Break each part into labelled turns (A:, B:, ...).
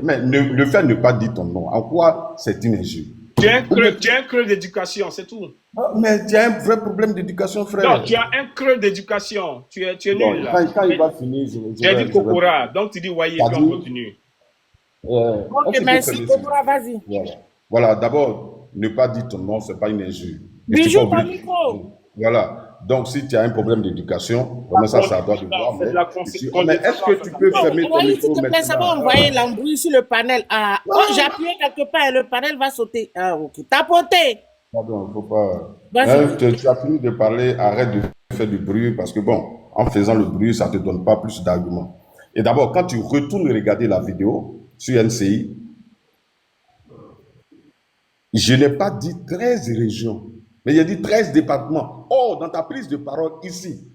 A: Mais le fait de ne pas dire ton nom, en quoi c'est une injure?
B: Tu as un creux d'éducation, c'est tout.
A: Mais tu as un vrai problème d'éducation,
B: Non,
A: frère.
B: tu as un creux d'éducation. Tu es
A: Bon,
B: nul là.
A: quand il va finir,
B: Tu as dit
A: je vais...
B: Kokora, donc tu dis Waye,
A: T'as
B: puis on
A: dit,
B: continue.
C: Ok, merci. Kokora, vas-y.
A: Voilà, voilà, d'abord, ne pas dire ton nom, ce n'est pas une injure. Et je suis pas
C: Bijou, ton
A: obligé.
C: micro.
A: Voilà. Donc, si tu as un problème d'éducation, vraiment ça, ça doit de voir.
B: C'est de la
A: Mais est-ce que tu peux fermer ton
C: Envoyez, s'il
A: micro
C: te plaît, ça va
A: maintenant?
C: envoyer l'embrouille sur le panel. Ah, oh, j'ai appuyé quelque part et le panel va sauter. Ah, ok. Tapoter.
A: Pardon, faut pas.
C: Vas-y.
A: Tu as fini de parler, arrête de faire du bruit parce que bon, en faisant le bruit, ça ne te donne pas plus d'arguments. Et d'abord, quand tu retournes regarder la vidéo sur NCI, je n'ai pas dit 13 régions, mais j'ai dit 13 départements. Or, dans ta prise de parole ici,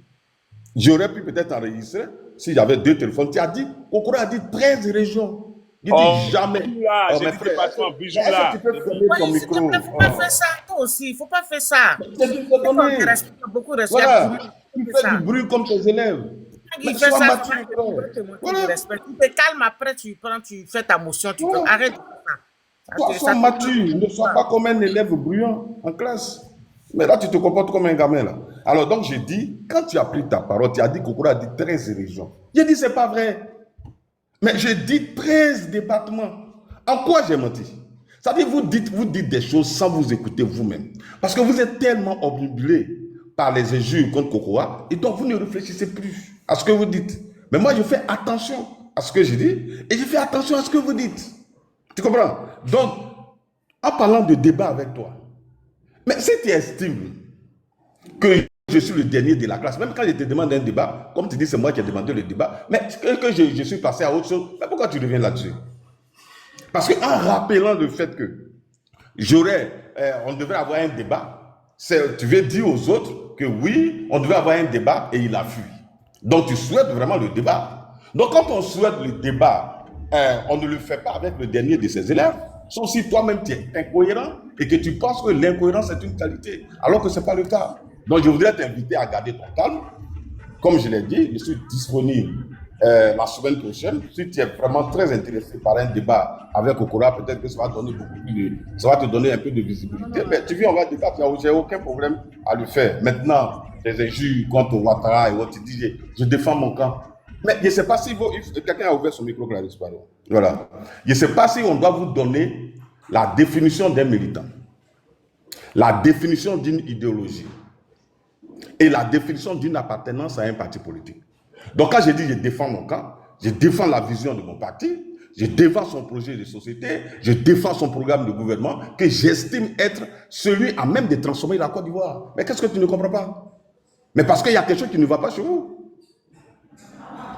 A: j'aurais pu peut-être enregistrer si j'avais 2 téléphones. Tu as dit, Kokora a dit 13 régions. Il dit jamais.
B: Là, j'ai dit département, bijou là.
A: Tu peux fermer ton
C: Oui, s'il te
A: micro?
C: plaît, faut pas faire ça, toi aussi. Il faut pas faire ça.
A: C'est du donner.
C: Beaucoup de respect.
A: Voilà. Tu fais du bruit comme tes élèves.
C: Il
A: Mais
C: fait
A: sois
C: ça,
A: mature,
C: tu
A: frère. Voilà.
C: te calmes après, tu prends, tu fais ta motion, tu
A: Voilà.
C: arrête de faire ça.
A: Sois mature, ne sois pas comme un élève bruyant en classe. Mais là, tu te comportes comme un gamin, là. Alors, donc, j'ai dit, quand tu as pris ta parole, tu as dit Kokora a dit 13 régions. J'ai dit, c'est pas vrai. Mais j'ai dit 13 départements. En quoi j'ai menti? C'est-à-dire, vous dites des choses sans vous écouter vous-même. Parce que vous êtes tellement obnubilé par les injures contre Kokora, et donc vous ne réfléchissez plus à ce que vous dites. Mais moi, je fais attention à ce que je dis, et je fais attention à ce que vous dites. Tu comprends? Donc, en parlant de débat avec toi, mais si tu estimes que je suis le dernier de la classe, même quand je te demande un débat, comme tu dis, c'est moi qui ai demandé le débat, mais que je suis passé à autre chose, mais pourquoi tu reviens là-dessus? Parce qu'en rappelant le fait que on devrait avoir un débat, tu veux dire aux autres que oui, on devait avoir un débat et il a fui. Donc tu souhaites vraiment le débat. Donc quand on souhaite le débat, on ne le fait pas avec le dernier de ses élèves, sauf si toi-même tu es incohérent et que tu penses que l'incohérence est une qualité, alors que ce n'est pas le cas. Donc je voudrais t'inviter à garder ton calme. Comme je l'ai dit, je suis disponible la semaine prochaine. Si tu es vraiment très intéressé par un débat avec Kokora, peut-être que ça va te donner un peu de visibilité. Mais tu viens, on va débattre, j'ai aucun problème à le faire. Maintenant, les injures contre Ouattara et autres, tu dis, je défends mon camp. Mais je ne sais pas si quelqu'un a ouvert son micro, Clarisse, pardon. Voilà. Je ne sais pas si on doit vous donner la définition d'un militant, la définition d'une idéologie et la définition d'une appartenance à un parti politique. Donc quand je dis je défends mon camp, je défends la vision de mon parti, je défends son projet de société, je défends son programme de gouvernement que j'estime être celui à même de transformer la Côte d'Ivoire. Mais qu'est-ce que tu ne comprends pas? Mais parce qu'il y a quelque chose qui ne va pas chez vous.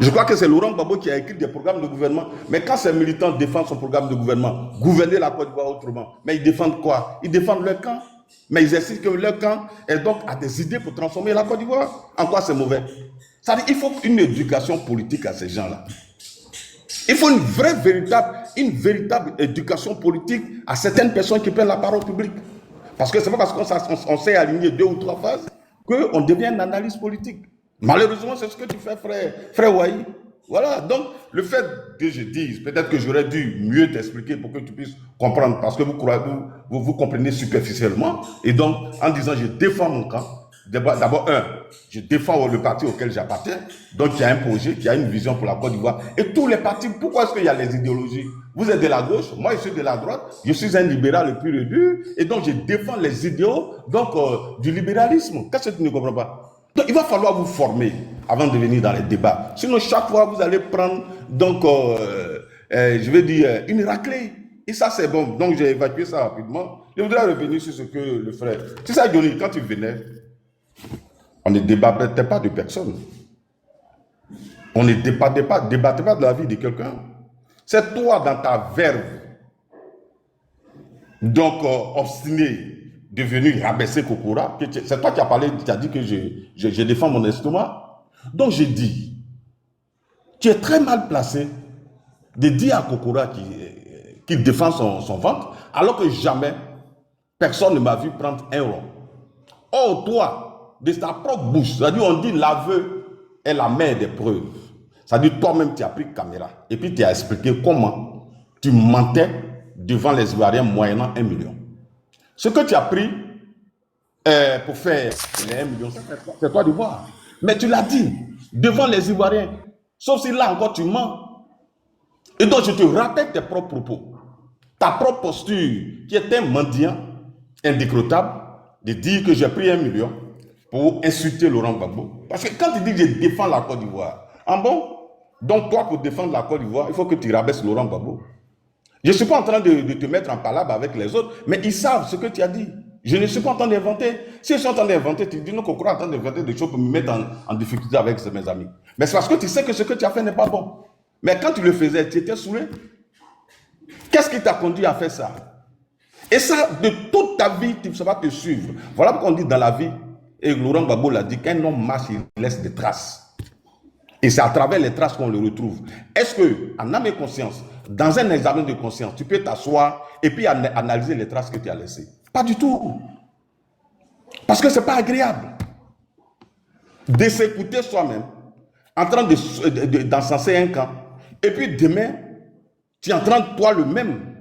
A: Je crois que c'est Laurent Gbagbo qui a écrit des programmes de gouvernement. Mais quand ces militants défendent son programme de gouvernement, gouverner la Côte d'Ivoire autrement, mais ils défendent quoi? Ils défendent leur camp. Mais ils estiment que leur camp est donc à des idées pour transformer la Côte d'Ivoire. En quoi c'est mauvais? C'est-à-dire qu'il faut une éducation politique à ces gens-là. Il faut une véritable éducation politique à certaines personnes qui prennent la parole publique. Parce que c'est pas parce qu'on s'est aligné 2 ou 3 phases qu'on devient une analyse politique. Malheureusement, c'est ce que tu fais, frère Wahi. Voilà, donc le fait que je dise, peut-être que j'aurais dû mieux t'expliquer pour que tu puisses comprendre, parce que vous comprenez superficiellement. Et donc, en disant je défends mon camp, d'abord, je défends le parti auquel j'appartiens. Donc, il y a un projet, il y a une vision pour la Côte d'Ivoire. Et tous les partis, pourquoi est-ce qu'il y a les idéologies? Vous êtes de la gauche, moi je suis de la droite, je suis un libéral pur et dur, et donc je défends les idéaux du libéralisme. Qu'est-ce que tu ne comprends pas? Donc, il va falloir vous former avant de venir dans les débats. Sinon, chaque fois, vous allez prendre, je vais dire, une raclée. Et ça, c'est bon. Donc, j'ai évacué ça rapidement. Je voudrais revenir sur ce que le frère... Tu sais, Johnny, quand tu venais, on ne débattait pas de personne. On ne débattait pas de la vie de quelqu'un. C'est toi, dans ta verve, donc obstiné, devenu rabaisser Kokora, c'est toi qui as parlé, qui as dit que je défends mon estomac. Donc j'ai dit, tu es très mal placé de dire à Kokora qu'il défend son ventre, alors que jamais personne ne m'a vu prendre un rond. Or toi, de ta propre bouche, c'est-à-dire on dit l'aveu est la mère des preuves. C'est-à-dire toi-même tu as pris caméra et puis tu as expliqué comment tu mentais devant les Ivoiriens moyennant 1 million. Ce que tu as pris pour faire les 1 million, c'est toi de voir. Mais tu l'as dit devant les Ivoiriens. Sauf si là encore tu mens. Et donc je te rappelle tes propres propos. Ta propre posture qui est un mendiant indécrottable de dire que j'ai pris 1 million pour insulter Laurent Gbagbo. Parce que quand tu dis que je défends la Côte d'Ivoire, en bon, donc toi pour défendre la Côte d'Ivoire, il faut que tu rabaisses Laurent Gbagbo. Je ne suis pas en train de te mettre en palabre avec les autres, mais ils savent ce que tu as dit. Je ne suis pas en train d'inventer. Si je suis en train d'inventer, tu dis non, qu'on croit en train d'inventer des choses pour me mettre en difficulté avec mes amis. Mais c'est parce que tu sais que ce que tu as fait n'est pas bon. Mais quand tu le faisais, tu étais saoulé. Qu'est-ce qui t'a conduit à faire ça? Et ça, de toute ta vie, ça va te suivre. Voilà pourquoi on dit dans la vie, et Laurent Gbagbo l'a dit, qu'un homme marche, il laisse des traces. Et c'est à travers les traces qu'on le retrouve. Est-ce que, en âme et conscience, dans un examen de conscience, tu peux t'asseoir et puis analyser les traces que tu as laissées? Pas du tout. Parce que ce n'est pas agréable de s'écouter soi-même en train d'encenser un camp. Et puis demain, tu es en train, toi,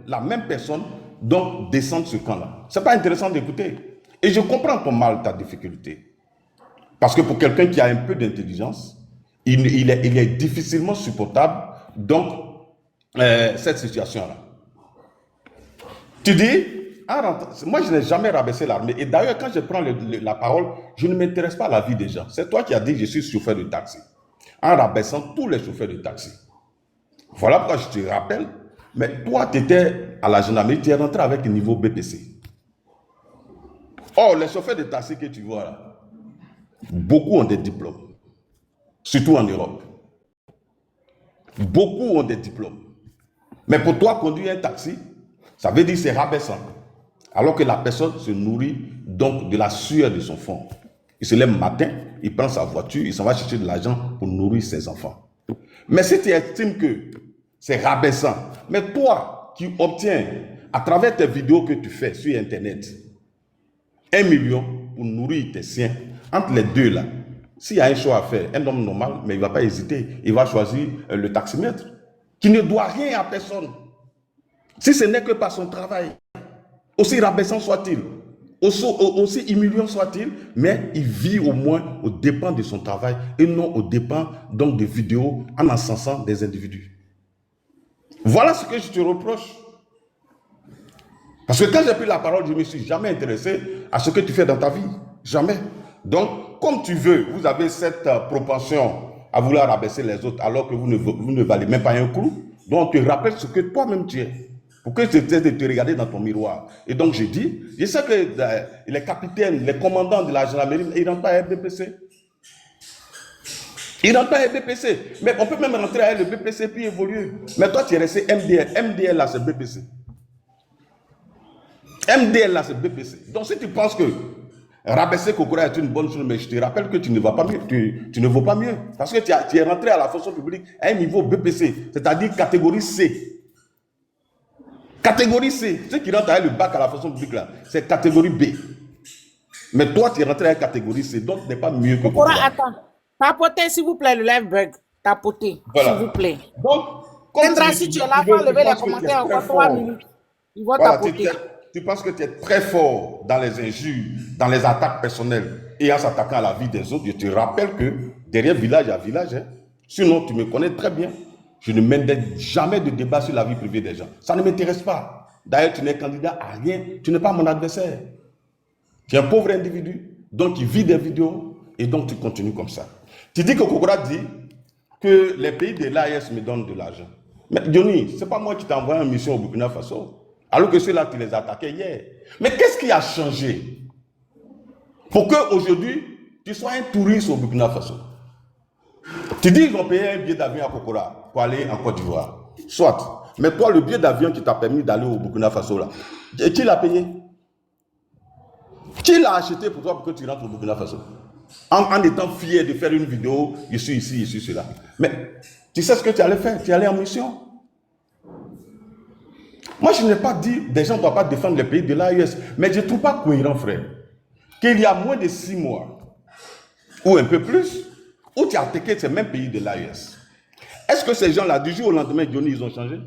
A: la même personne, donc descendre ce camp-là. Ce n'est pas intéressant d'écouter. Et je comprends ton mal, ta difficulté. Parce que pour quelqu'un qui a un peu d'intelligence, il est difficilement supportable, donc, cette situation-là. Tu dis, moi je n'ai jamais rabaissé l'armée. Et d'ailleurs, quand je prends la parole, je ne m'intéresse pas à la vie des gens. C'est toi qui as dit que je suis chauffeur de taxi. En rabaissant tous les chauffeurs de taxi. Voilà pourquoi je te rappelle. Mais toi, tu étais à la gendarmerie, tu es rentré avec un niveau BPC. Or, les chauffeurs de taxi que tu vois là, beaucoup ont des diplômes. Surtout en Europe. Beaucoup ont des diplômes. Mais pour toi, conduire un taxi, ça veut dire que c'est rabaissant. Alors que la personne se nourrit donc de la sueur de son fond. Il se lève le matin, il prend sa voiture, il s'en va chercher de l'argent pour nourrir ses enfants. Mais si tu estimes que c'est rabaissant, mais toi qui obtiens à travers tes vidéos que tu fais sur Internet 1 million pour nourrir tes siens, entre les deux là, s'il y a un choix à faire, un homme normal, mais il ne va pas hésiter, il va choisir le taximètre, qui ne doit rien à personne. Si ce n'est que par son travail, aussi rabaissant soit-il, aussi humiliant soit-il, mais il vit au moins aux dépens de son travail et non aux dépens donc des vidéos en encensant des individus. Voilà ce que je te reproche. Parce que quand j'ai pris la parole, je ne me suis jamais intéressé à ce que tu fais dans ta vie. Jamais. Donc, comme tu veux, vous avez cette propension à vouloir rabaisser les autres alors que vous ne valez même pas un coup. Donc, tu te rappelles ce que toi-même tu es. Pour que tu essaies de te regarder dans ton miroir. Et donc, je dis, je sais que les capitaines, les commandants de la gendarmerie, ils ne rentrent pas à RBPC. Ils ne rentrent pas à RBPC. Mais on peut même rentrer à RBPC puis évoluer. Mais toi, tu es resté MDL. MDL, là, c'est BPC. MDL, là, c'est BPC. Donc, si tu penses que rabaisser Kokora est une bonne chose, mais je te rappelle que tu ne vas pas mieux. Tu ne vaux pas mieux. Parce que tu es rentré à la fonction publique à un niveau BPC, c'est-à-dire catégorie C. Catégorie C, ceux qui rentrent avec le bac à la fonction publique là, c'est catégorie B. Mais toi, tu es rentré à la catégorie C, donc tu n'es pas mieux que
C: Kokora, attends. Tapotez, s'il vous plaît, le live bug. Tapotez,
A: voilà.
C: s'il vous plaît.
A: Donc,
C: Kendra, si tu es là, va lever les commentaires encore 3 minutes. Ils vont tapoter.
A: Tu penses que tu es très fort dans les injures, dans les attaques personnelles et en s'attaquant à la vie des autres. Je te rappelle que derrière village à village, sinon tu me connais très bien. Je ne mène jamais de débat sur la vie privée des gens. Ça ne m'intéresse pas. D'ailleurs, tu n'es candidat à rien. Tu n'es pas mon adversaire. Tu es un pauvre individu, donc il vit des vidéos, et donc tu continues comme ça. Tu dis que Kokora dit que les pays de l'AES me donnent de l'argent. Mais Johnny, ce n'est pas moi qui t'ai envoyé en mission au Burkina Faso, alors que ceux-là, tu les attaquais hier. Mais qu'est-ce qui a changé pour qu'aujourd'hui, tu sois un touriste au Burkina Faso? Tu dis qu'ils ont payé un billet d'avion à Kokora pour aller en Côte d'Ivoire. Soit. Mais toi, le billet d'avion qui t'a permis d'aller au Burkina Faso, là, qui l'a payé? Qui l'a acheté pour toi pour que tu rentres au Burkina Faso? En étant fier de faire une vidéo, je suis ici, je suis cela. Mais tu sais ce que tu allais faire? Tu allais en mission. Moi, je n'ai pas dit des gens ne doivent pas défendre les pays de l'AES, mais je ne trouve pas cohérent, frère, qu'il y a moins de 6 mois, ou un peu plus, où tu as attaqué ces mêmes pays de l'AES. Est-ce que ces gens-là, du jour au lendemain, Johnny, ils ont changé?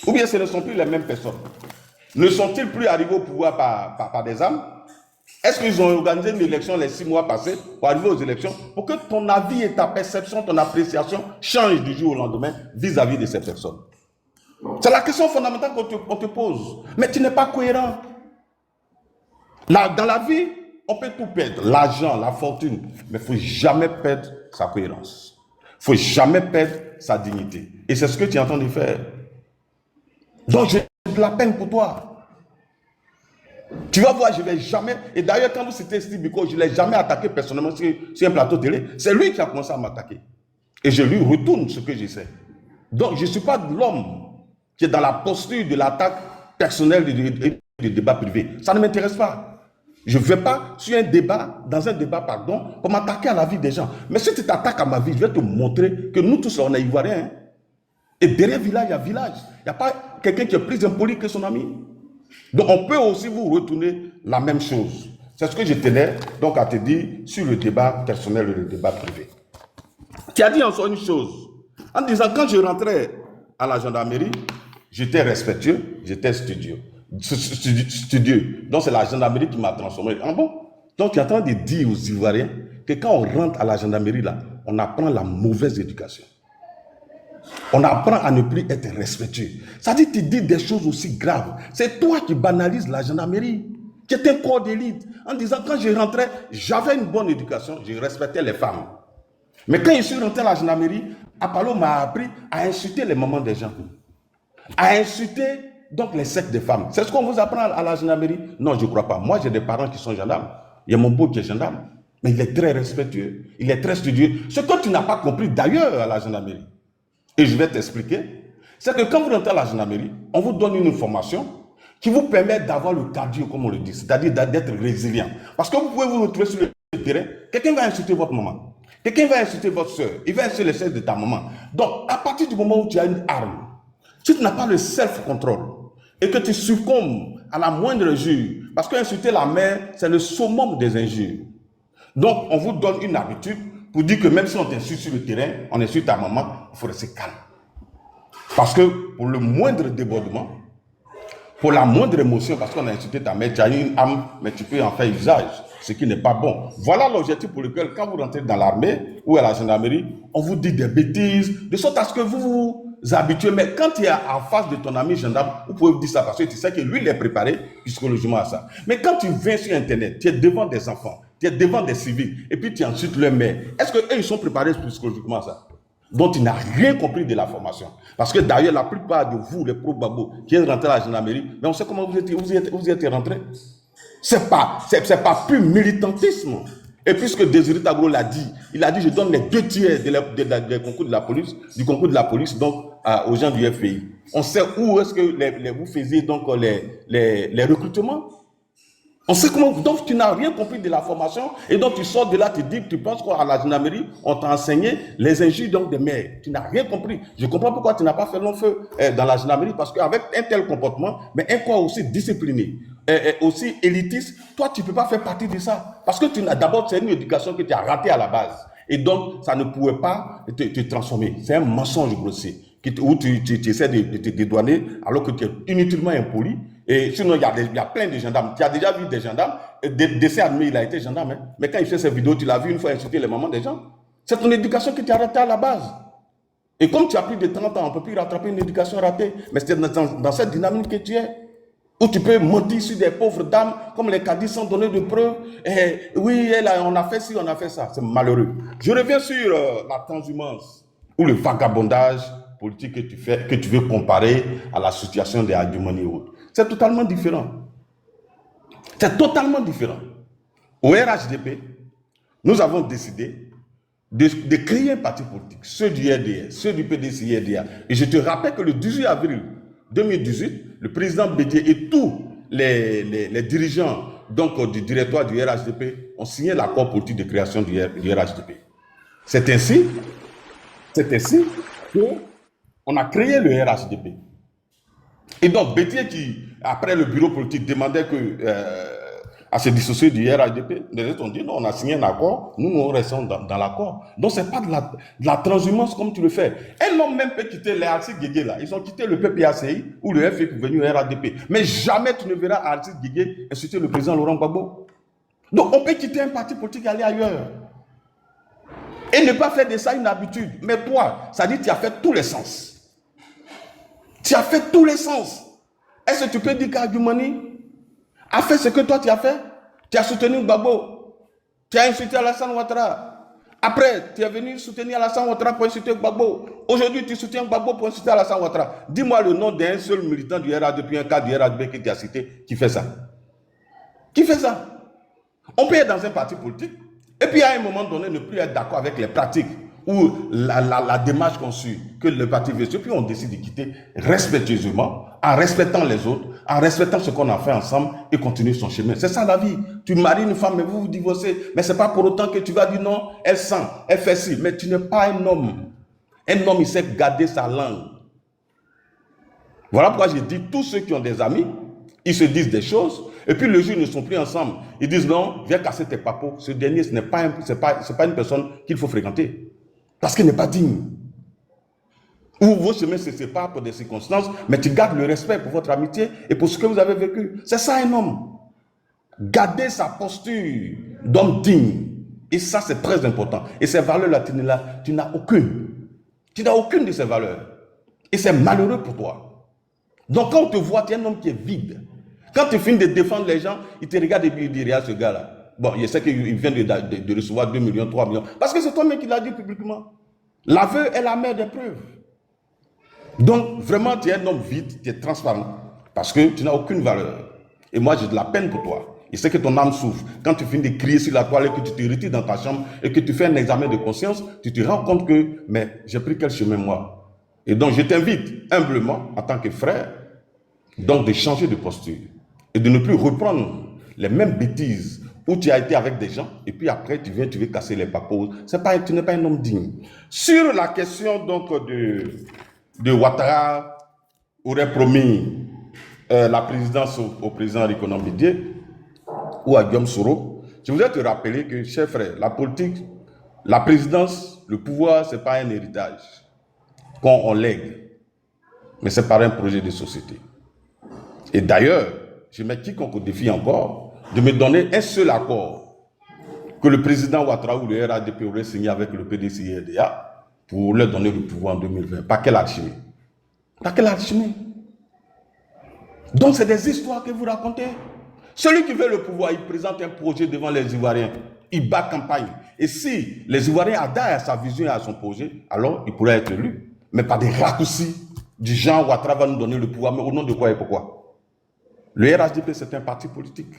A: Ou bien ce ne sont plus les mêmes personnes? Ne sont-ils plus arrivés au pouvoir par des âmes? Est-ce qu'ils ont organisé une élection les 6 mois passés pour arriver aux élections pour que ton avis et ta perception, ton appréciation changent du jour au lendemain vis-à-vis de ces personnes? C'est la question fondamentale qu'on te pose. Mais tu n'es pas cohérent. Là, dans la vie, on peut tout perdre, l'argent, la fortune, mais il ne faut jamais perdre sa cohérence. Il ne faut jamais perdre sa dignité. Et c'est ce que tu es en train de faire. Donc, j'ai de la peine pour toi. Tu vas voir, je ne vais jamais... Et d'ailleurs, quand vous citez Steve Biko, je ne l'ai jamais attaqué personnellement sur un plateau télé. C'est lui qui a commencé à m'attaquer. Et je lui retourne ce que j'essaie. Donc, je ne suis pas l'homme qui est dans la posture de l'attaque personnelle et du débat privé. Ça ne m'intéresse pas. Je ne vais pas dans un débat, pour m'attaquer à la vie des gens. Mais si tu t'attaques à ma vie, je vais te montrer que nous tous, on est ivoiriens. Hein. Et derrière village, il y a village. Il n'y a pas quelqu'un qui est plus impoli que son ami. Donc, on peut aussi vous retourner la même chose. C'est ce que je tenais donc à te dire sur le débat personnel et le débat privé. Tu as dit en soi une chose, en disant quand je rentrais à la gendarmerie, j'étais respectueux, j'étais studieux. Donc, c'est la gendarmerie qui m'a transformé. Ah bon? Donc, tu es en train de dire aux Ivoiriens que quand on rentre à la gendarmerie, là, on apprend la mauvaise éducation. On apprend à ne plus être respectueux. Ça dit, tu dis des choses aussi graves. C'est toi qui banalises la gendarmerie, qui est un corps d'élite. En disant, quand je rentrais, j'avais une bonne éducation, je respectais les femmes. Mais quand je suis rentré à la gendarmerie, Apollo m'a appris à insulter les mamans des gens. À insulter donc les sectes des femmes. C'est ce qu'on vous apprend à la gendarmerie? Non, je ne crois pas. Moi, j'ai des parents qui sont gendarmes. Il y a mon beau qui est gendarme. Mais il est très respectueux. Il est très studieux. Ce que tu n'as pas compris d'ailleurs à la gendarmerie, et je vais t'expliquer, c'est que quand vous rentrez à la gendarmerie, on vous donne une information qui vous permet d'avoir le cardio, comme on le dit, c'est-à-dire d'être résilient. Parce que vous pouvez vous retrouver sur le terrain, quelqu'un va insulter votre maman, quelqu'un va insulter votre soeur, il va insulter les soeurs de ta maman. Donc, à partir du moment où tu as une arme, si tu n'as pas le self-control et que tu succombes à la moindre injure, parce qu'insulter la mère, c'est le summum des injures. Donc, on vous donne une habitude pour dire que même si on t'insulte sur le terrain, on insulte ta maman, il faut rester calme. Parce que pour le moindre débordement, pour la moindre émotion, parce qu'on a insulté ta mère, tu as une âme, mais tu peux en faire usage, ce qui n'est pas bon. Voilà l'objectif pour lequel, quand vous rentrez dans l'armée ou à la gendarmerie, on vous dit des bêtises, de sorte à ce que vous vous habituez. Mais quand tu es en face de ton ami gendarme, vous pouvez vous dire ça parce que tu sais que lui, il est préparé psychologiquement à ça. Mais quand tu viens sur Internet, tu es devant des enfants, tu es devant des civils, et puis tu insultes leur mère, est-ce qu'eux, ils sont préparés psychologiquement à ça? Donc, tu n'as rien compris de la formation. Parce que d'ailleurs, la plupart de vous, les pro-babos, qui êtes rentrés à la gendarmerie, mais on sait comment vous y êtes rentrés. C'est pas plus militantisme. Et puisque Désiré Tagro l'a dit, il a dit, je donne les 2 tiers des concours de la police, du concours de la police, donc, aux gens du FPI. On sait où est-ce que vous faisiez donc les recrutements. On sait comment. Donc, tu n'as rien compris de la formation. Et donc, tu sors de là, tu dis, tu penses qu'à la gendarmerie, on t'a enseigné les injures donc, des mères. Tu n'as rien compris. Je comprends pourquoi tu n'as pas fait long feu dans la gendarmerie. Parce qu'avec un tel comportement, mais un corps aussi discipliné, aussi élitiste, toi, tu ne peux pas faire partie de ça. Parce que d'abord, c'est une éducation que tu as ratée à la base. Et donc, ça ne pouvait pas te transformer. C'est un mensonge grossier. Où tu essaies de te dédouaner alors que tu es inutilement impoli. Et sinon, il y a plein de gendarmes. Tu as déjà vu des gendarmes. Dessé Admé, il a été gendarme. Hein? Mais quand il fait ces vidéos, tu l'as vu une fois insulter les mamans des gens. C'est ton éducation qui t'a raté à la base. Et comme tu as plus de 30 ans, on ne peut plus rattraper une éducation ratée. Mais c'est dans cette dynamique que tu es. Où tu peux mentir sur des pauvres dames, comme les caddies sans donner de preuves. Et oui, on a fait ci, on a fait ça. C'est malheureux. Je reviens sur la transhumance ou le vagabondage politique que tu veux comparer à la situation des Adjumani et autres. C'est totalement différent. C'est totalement différent. Au RHDP, nous avons décidé de créer un parti politique, ceux du RDR, ceux du PDC-RDA. Et je te rappelle que le 18 avril 2018, le président Bédié et tous les dirigeants donc, du directoire du RHDP ont signé l'accord politique de création du RHDP. C'est ainsi qu'on a créé le RHDP. Et donc, Bédié qui, après le bureau politique, demandait que à se dissocier du RHDP. Les autres ont dit non, on a signé un accord, nous restons dans l'accord. Donc c'est pas de la transhumance comme tu le fais. Un homme même peut quitter les Artis Guégué là. Ils ont quitté le PPACI ou le FI pour venir au RHDP. Mais jamais tu ne verras Artis Guégué insulter le président Laurent Gbagbo. Donc on peut quitter un parti politique et aller ailleurs. Et ne pas faire de ça une habitude. Mais toi, ça dit que tu as fait tous les sens. Tu as fait tous les sens. Est-ce que tu peux dire qu'Adjoumani a fait ce que toi tu as fait? Tu as soutenu Gbagbo. Tu as insulté Alassane Ouattara. Après, tu es venu soutenir Alassane Ouattara pour insulter Gbagbo. Aujourd'hui, tu soutiens Gbagbo pour insulter Alassane Ouattara. Dis-moi le nom d'un seul militant du RHDP, un cas du RHDP que tu as cité, qui fait ça. Qui fait ça? On peut être dans un parti politique et puis à un moment donné ne plus être d'accord avec les pratiques ou la démarche qu'on suit, que le parti veut. Et puis on décide de quitter respectueusement, en respectant les autres, en respectant ce qu'on a fait ensemble et continuer son chemin. C'est ça la vie. Tu maries une femme et vous vous divorcez, mais ce n'est pas pour autant que tu vas dire non, elle sent, elle fait ci, mais tu n'es pas un homme. Un homme, il sait garder sa langue. Voilà pourquoi j'ai dit, tous ceux qui ont des amis, ils se disent des choses, et puis le jour ils ne sont plus ensemble. Ils disent non, viens casser tes papos. Ce dernier, ce n'est pas une personne qu'il faut fréquenter. Parce qu'il n'est pas digne. Ou vos chemins se séparent pour des circonstances, mais tu gardes le respect pour votre amitié et pour ce que vous avez vécu. C'est ça un homme. Garder sa posture d'homme digne. Et ça, c'est très important. Et ces valeurs-là, tu n'as aucune. Tu n'as aucune de ces valeurs. Et c'est malheureux pour toi. Donc quand on te voit, tu es un homme qui est vide. Quand tu finis de défendre les gens, ils te regardent et ils disent, regarde ce gars-là. Bon, je sais qu'il vient de recevoir 2 millions, 3 millions. Parce que c'est toi-même qui l'as dit publiquement. L'aveu est la mère des preuves. Donc, vraiment, tu es un homme vide, tu es transparent. Parce que tu n'as aucune valeur. Et moi, j'ai de la peine pour toi. Je sais que ton âme souffre. Quand tu finis de crier sur la toile et que tu te retires dans ta chambre et que tu fais un examen de conscience, tu te rends compte que, mais j'ai pris quel chemin moi? Et donc, je t'invite humblement, en tant que frère, donc de changer de posture et de ne plus reprendre les mêmes bêtises où tu as été avec des gens et puis après tu veux casser les papos. Tu n'es pas un homme digne. Sur la question donc de Ouattara aurait promis la présidence au président Rikonan Bidier ou à Guillaume Soro, je voudrais te rappeler que, cher frère, la politique, la présidence, le pouvoir, ce n'est pas un héritage qu'on lègue, mais c'est par un projet de société. Et d'ailleurs, je mets quiconque au défi encore de me donner un seul accord que le président Ouattara ou le RHDP aurait signé avec le PDC et RDA pour leur donner le pouvoir en 2020. Pas quelle alchimie. Pas quelle alchimie. Donc c'est des histoires que vous racontez. Celui qui veut le pouvoir, il présente un projet devant les Ivoiriens. Il bat campagne. Et si les Ivoiriens adhèrent à sa vision et à son projet, alors il pourrait être élu. Mais pas des raccourcis du genre Ouattara va nous donner le pouvoir. Mais au nom de quoi et pourquoi? Le RHDP, c'est un parti politique.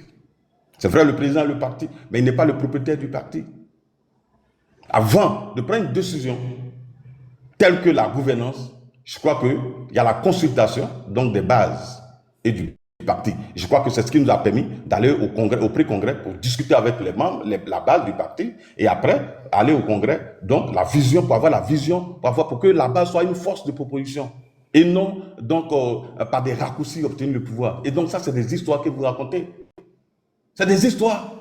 A: C'est vrai, le président est le parti, mais il n'est pas le propriétaire du parti. Avant de prendre une décision telle que la gouvernance, je crois qu'il y a la consultation donc des bases et du parti. Je crois que c'est ce qui nous a permis d'aller au congrès, au pré-congrès pour discuter avec les membres, la base du parti, et après aller au congrès, donc la vision, pour avoir la vision, pour que la base soit une force de proposition. Et non, donc, par des raccourcis, obtenir le pouvoir. Et donc, ça, c'est des histoires que vous racontez. C'est des histoires.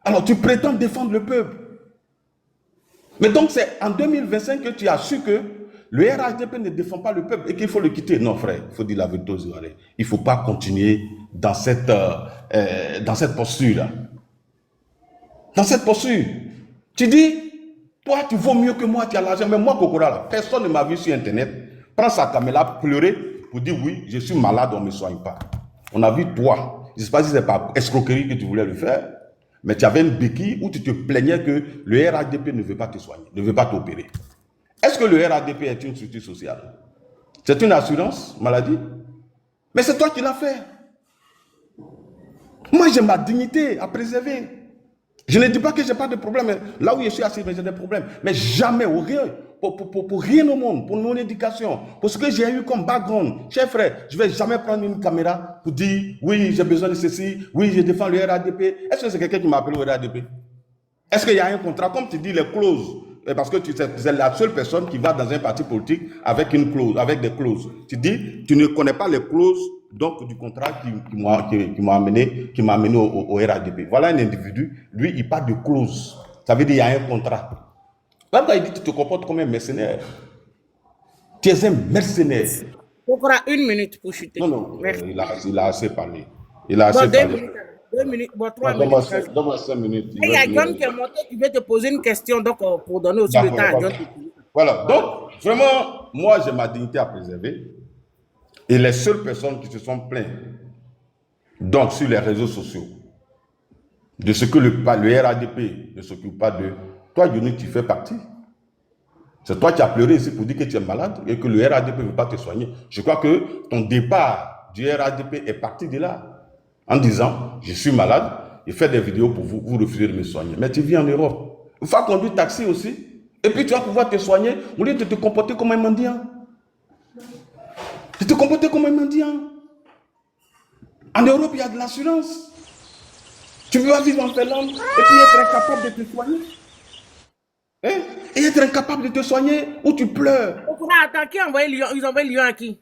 A: Alors, tu prétends défendre le peuple. Mais donc, c'est en 2025 que tu as su que le RHDP ne défend pas le peuple et qu'il faut le quitter. Non, frère, il faut dire la vérité aux Ivoiriens. Il ne faut pas continuer dans cette posture-là. Dans cette posture. Tu dis, toi, tu vaux mieux que moi, tu as l'argent. Mais moi, Kokora, là, personne ne m'a vu sur Internet. Prends sa caméra, pleurer pour dire oui, je suis malade, on ne me soigne pas. On a vu toi. Je ne sais pas si c'est par escroquerie que tu voulais le faire, mais tu avais une béquille où tu te plaignais que le RHDP ne veut pas te soigner, ne veut pas t'opérer. Est-ce que le RHDP est une structure sociale? C'est une assurance maladie? Mais c'est toi qui l'as fait. Moi, j'ai ma dignité à préserver. Je ne dis pas que je n'ai pas de problème. Là où je suis assis, j'ai des problèmes. Mais jamais, au rien. Pour rien au monde, pour mon éducation, pour ce que j'ai eu comme background. Cher frère, je ne vais jamais prendre une caméra pour dire oui, j'ai besoin de ceci, oui, je défends le RHDP. Est-ce que c'est quelqu'un qui m'a appelé au RHDP? Est-ce qu'il y a un contrat? Comme tu dis, les clauses parce que c'est la seule personne qui va dans un parti politique avec une clause, avec des clauses. Tu dis, tu ne connais pas les clauses donc du contrat qui m'a amené au RADP. Voilà un individu, lui, il parle de clause. Ça veut dire qu'il y a un contrat. Même quand il dit que tu te comportes comme un mercenaire, tu es un mercenaire.
C: Kokora, 1 minute pour chuter.
A: Non, il a assez parlé. Il a assez parlé.
C: 2 minutes, bon, 3 minutes.
A: Donne-moi 5 minutes.
C: Il y a John qui est monté, qui veut te poser une question, donc pour donner aussi le temps à John.
A: Voilà, donc vraiment, moi j'ai ma dignité à préserver. Et les seules personnes qui se sont plaintes, donc sur les réseaux sociaux, de ce que le RADP ne s'occupe pas de, toi, Johnny, tu fais partie. C'est toi qui as pleuré ici pour dire que tu es malade et que le RADP ne veut pas te soigner. Je crois que ton départ du RADP est parti de là. En disant, je suis malade, je fais des vidéos pour vous, vous refusez de me soigner. Mais tu vis en Europe. Il faut conduire taxi aussi. Et puis tu vas pouvoir te soigner au lieu de te comporter comme un mendiant. De te comporter comme un mendiant. En Europe, il y a de l'assurance. Tu veux vivre en Finlande et puis être incapable de te soigner. Hein? Et être incapable de te soigner ou tu pleures.
C: Attends, qui a envoyé Lyon? Ils ont envoyé Lyon à qui?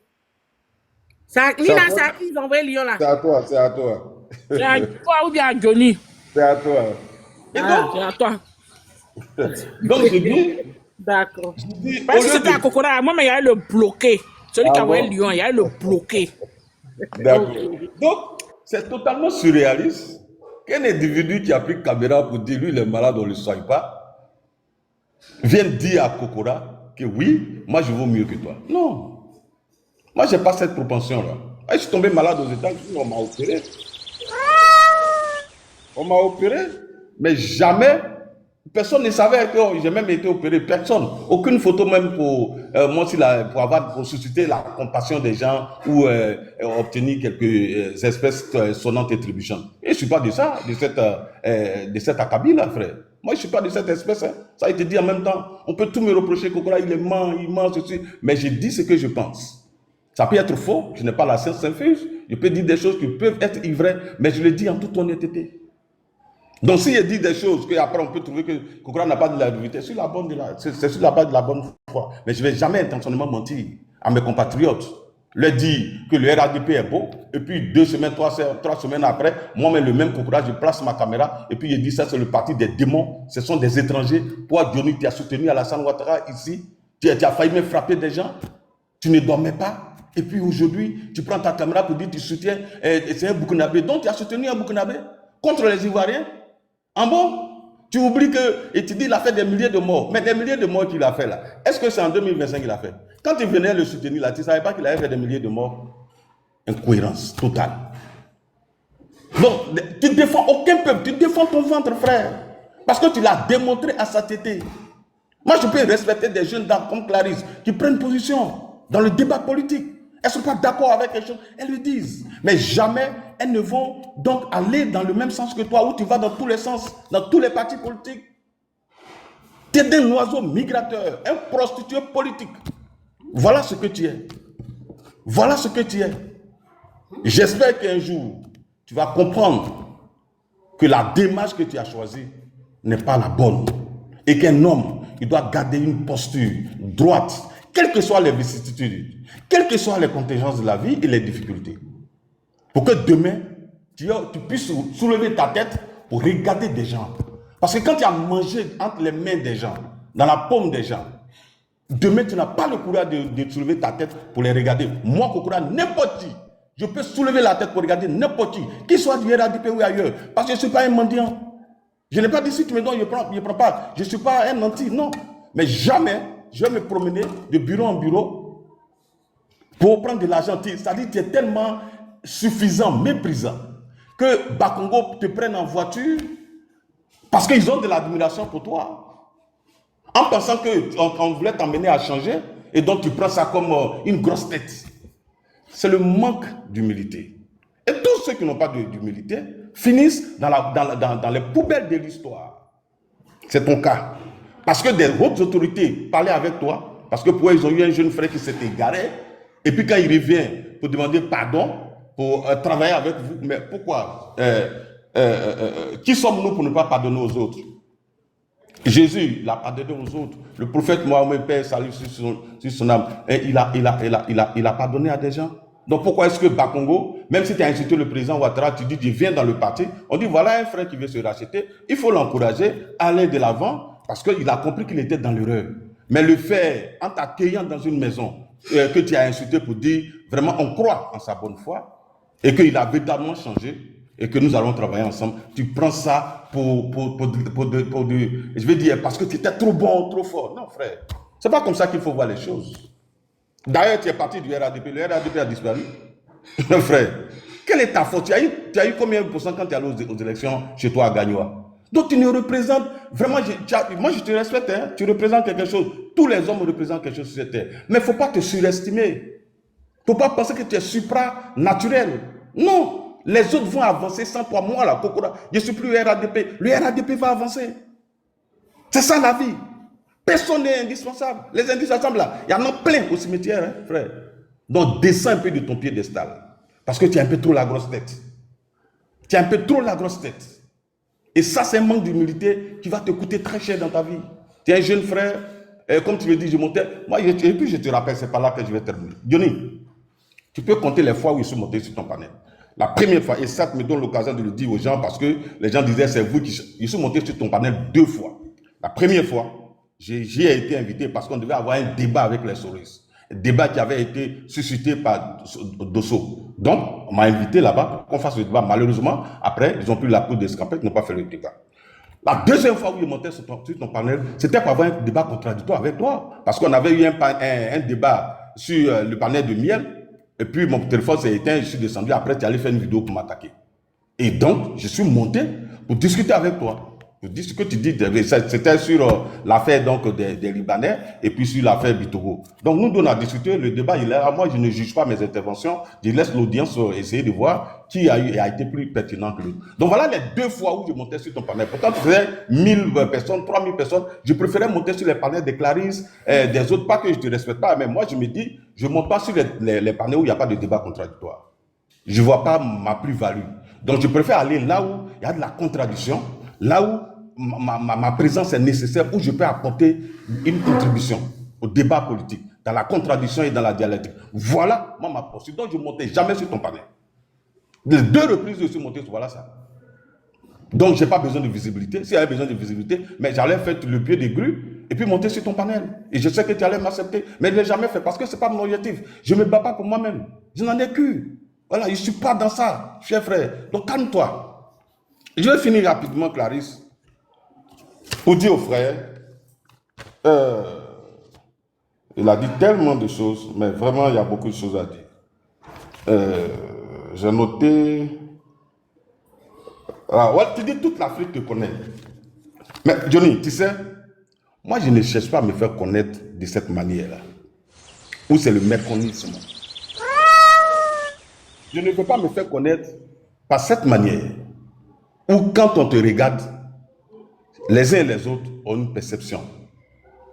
C: Nina, c'est à qui ils ont envoyé Lyon là?
A: C'est à toi, c'est à toi.
C: C'est à toi ou bien à Johnny?
A: C'est à toi.
C: Et donc, c'est à toi.
A: Donc je dis.
C: D'accord. Parce que c'était à Kokora, moi, mais il y a le bloqué. Celui qui a envoyé Lyon, il y a le bloqué.
A: D'accord. Donc, c'est totalement surréaliste qu'un individu qui a pris caméra pour dire lui, il est malade, on ne le soigne pas, vienne dire à Kokora que oui, moi je vaux mieux que toi. Non. Moi, je n'ai pas cette propension-là. Je suis tombé malade aux États-Unis, on m'a opéré. On m'a opéré, mais jamais, personne ne savait que j'ai même été opéré. Personne. Aucune photo même pour pour susciter la compassion des gens ou obtenir quelques espèces sonnantes et trébuchantes. Et je ne suis pas de ça, de cet acabit-là, frère. Moi, je ne suis pas de cette espèce. Hein. Ça a été dit en même temps. On peut tout me reprocher, Kokora, il ment, ceci. Mais je dis ce que je pense. Ça peut être faux, je n'ai pas la science infuse, je peux dire des choses qui peuvent être vraies, mais je le dis en toute honnêteté. Donc si je dis des choses qu'après on peut trouver que Kokora n'a pas de la vérité, c'est sur la base de la bonne foi. Mais je ne vais jamais intentionnellement mentir à mes compatriotes. Leur dire que le RADP est beau, et puis 2 semaines, 3 semaines après, moi-même le même Kokora, je place ma caméra, et puis je dis ça c'est le parti des démons, ce sont des étrangers. Toi, Johnny, tu as soutenu Alassane Ouattara ici, tu as failli me frapper des gens, tu ne dormais pas. Et puis aujourd'hui, tu prends ta caméra pour dire que tu soutiens, c'est un Burkinabé. Donc tu as soutenu un Burkinabé contre les Ivoiriens. En bon, tu oublies que, et tu dis qu'il a fait des milliers de morts. Mais des milliers de morts qu'il a fait là, est-ce que c'est en 2025 qu'il a fait? Quand tu venais le soutenir là, tu ne savais pas qu'il avait fait des milliers de morts? Incohérence totale. Donc, tu ne défends aucun peuple, tu défends ton ventre, frère. Parce que tu l'as démontré à sa tétée. Moi, je peux respecter des jeunes dames comme Clarisse qui prennent position dans le débat politique. Elles ne sont pas d'accord avec quelque chose, elles le disent. Mais jamais elles ne vont donc aller dans le même sens que toi, où tu vas dans tous les sens, dans tous les partis politiques. Tu es un oiseau migrateur, un prostitué politique. Voilà ce que tu es. Voilà ce que tu es. J'espère qu'un jour, tu vas comprendre que la démarche que tu as choisie n'est pas la bonne. Et qu'un homme, il doit garder une posture droite, quelles que soient les vicissitudes, quelles que soient les contingences de la vie et les difficultés. Pour que demain, tu puisses soulever ta tête pour regarder des gens. Parce que quand tu as mangé entre les mains des gens, dans la paume des gens, demain, tu n'as pas le courage de soulever ta tête pour les regarder. Moi, Kokora, n'importe qui, je peux soulever la tête pour regarder n'importe qui, qu'il soit du RADP ou ailleurs, parce que je ne suis pas un mendiant. Je n'ai pas dit si tu me donnes, je ne prends pas. Je ne suis pas un nanti, non. Mais jamais, je vais me promener de bureau en bureau pour prendre de l'argent. C'est-à-dire que tu es tellement suffisant, méprisant, que Bakongo te prenne en voiture parce qu'ils ont de l'admiration pour toi. En pensant qu'on voulait t'emmener à changer, et donc tu prends ça comme une grosse tête. C'est le manque d'humilité. Et tous ceux qui n'ont pas d'humilité finissent dans les poubelles de l'histoire. C'est ton cas. Parce que des hautes autorités parlaient avec toi, parce que pour eux, ils ont eu un jeune frère qui s'était égaré, et puis quand il revient pour demander pardon, pour travailler avec vous, mais pourquoi qui sommes-nous pour ne pas pardonner aux autres? Jésus, il a pardonné aux autres. Le prophète Mohammed, Père, salut sur son âme. Et il a pardonné à des gens. Donc pourquoi est-ce que Bakongo, même si tu as insulté le président Ouattara, tu dis, tu viens dans le parti, on dit, voilà un frère qui veut se racheter, il faut l'encourager, aller de l'avant, parce qu'il a compris qu'il était dans l'erreur. Mais le faire en t'accueillant dans une maison que tu as insulté pour dire, vraiment, on croit en sa bonne foi, et qu'il a véritablement changé, et que nous allons travailler ensemble, tu prends ça je vais dire, parce que tu étais trop bon, trop fort. Non, frère, c'est pas comme ça qu'il faut voir les choses. D'ailleurs, tu es parti du RADP, le RADP a disparu. Non, frère, quelle est ta faute? Tu as eu combien de pourcents quand tu es allé aux élections chez toi à Gagnoa? Donc tu ne représentes, vraiment, moi je te respecte, hein, tu représentes quelque chose. Tous les hommes représentent quelque chose sur cette terre. Mais il ne faut pas te surestimer. Il ne faut pas penser que tu es supranaturel. Non. Les autres vont avancer sans toi. Moi, là, Kokora, je ne suis plus RADP. Le RADP va avancer. C'est ça la vie. Personne n'est indispensable. Les indispensables, là, il y en a plein au cimetière, hein, frère. Donc, descends un peu de ton piédestal. Parce que tu as un peu trop la grosse tête. Tu as un peu trop la grosse tête. Et ça, c'est un manque d'humilité qui va te coûter très cher dans ta vie. Tu es un jeune frère, et comme tu le dis, je montais. Moi, et puis je te rappelle, c'est pas là que je vais terminer. Johnny, tu peux compter les fois où je suis monté sur ton panel. La première fois, et ça me donne l'occasion de le dire aux gens parce que les gens disaient c'est vous qui... Je suis monté sur ton panel 2 fois. La première fois, j'y ai été invité parce qu'on devait avoir un débat avec les Soros. Un débat qui avait été suscité par Dosso. Donc, on m'a invité là-bas pour qu'on fasse le débat. Malheureusement, après, ils ont pris la poudre d'escampette, ils n'ont pas fait le débat. La deuxième fois où je montais sur ton panel, c'était pour avoir un débat contradictoire avec toi. Parce qu'on avait eu un débat sur le panel de Miel. Et puis mon téléphone s'est éteint, je suis descendu. Après, tu allais faire une vidéo pour m'attaquer. Et donc, je suis monté pour discuter avec toi. Pour dire ce que tu dis. C'était sur l'affaire des Libanais et puis sur l'affaire Bitogo. Donc, nous, on a discuté. Le débat, il est là. Moi, je ne juge pas mes interventions. Je laisse l'audience essayer de voir qui a été plus pertinent que l'autre. Donc, voilà les 2 fois où je montais sur ton panel. Pourtant, tu faisais 1000 personnes, 3000 personnes. Je préférais monter sur les panels des Clarisse, des autres. Pas que je ne te respecte pas, mais moi, je me dis, je ne monte pas sur les panels où il n'y a pas de débat contradictoire. Je ne vois pas ma plus-value. Donc, je préfère aller là où il y a de la contradiction, là où ma présence est nécessaire, où je peux apporter une contribution au débat politique, dans la contradiction et dans la dialectique. Voilà ma posture. Donc, je ne montais jamais sur ton panel. Les 2 reprises, je suis monté, voilà ça. Donc, je n'ai pas besoin de visibilité. S'il y avait besoin de visibilité, mais j'allais faire le pied des grues et puis monter sur ton panel. Et je sais que tu allais m'accepter, mais je ne l'ai jamais fait parce que ce n'est pas mon objectif. Je ne me bats pas pour moi-même. Je n'en ai qu'une. Voilà, je ne suis pas dans ça, cher frère. Donc, calme-toi. Je vais finir rapidement, Clarisse, pour dire aux frères, il a dit tellement de choses, mais vraiment, il y a beaucoup de choses à dire. J'ai noté... ouais, tu dis toute l'Afrique te connaît. Mais Johnny, tu sais, moi, je ne cherche pas à me faire connaître de cette manière-là. Où c'est le méconnaissement. Je ne veux pas me faire connaître par cette manière. Où quand on te regarde, les uns et les autres ont une perception.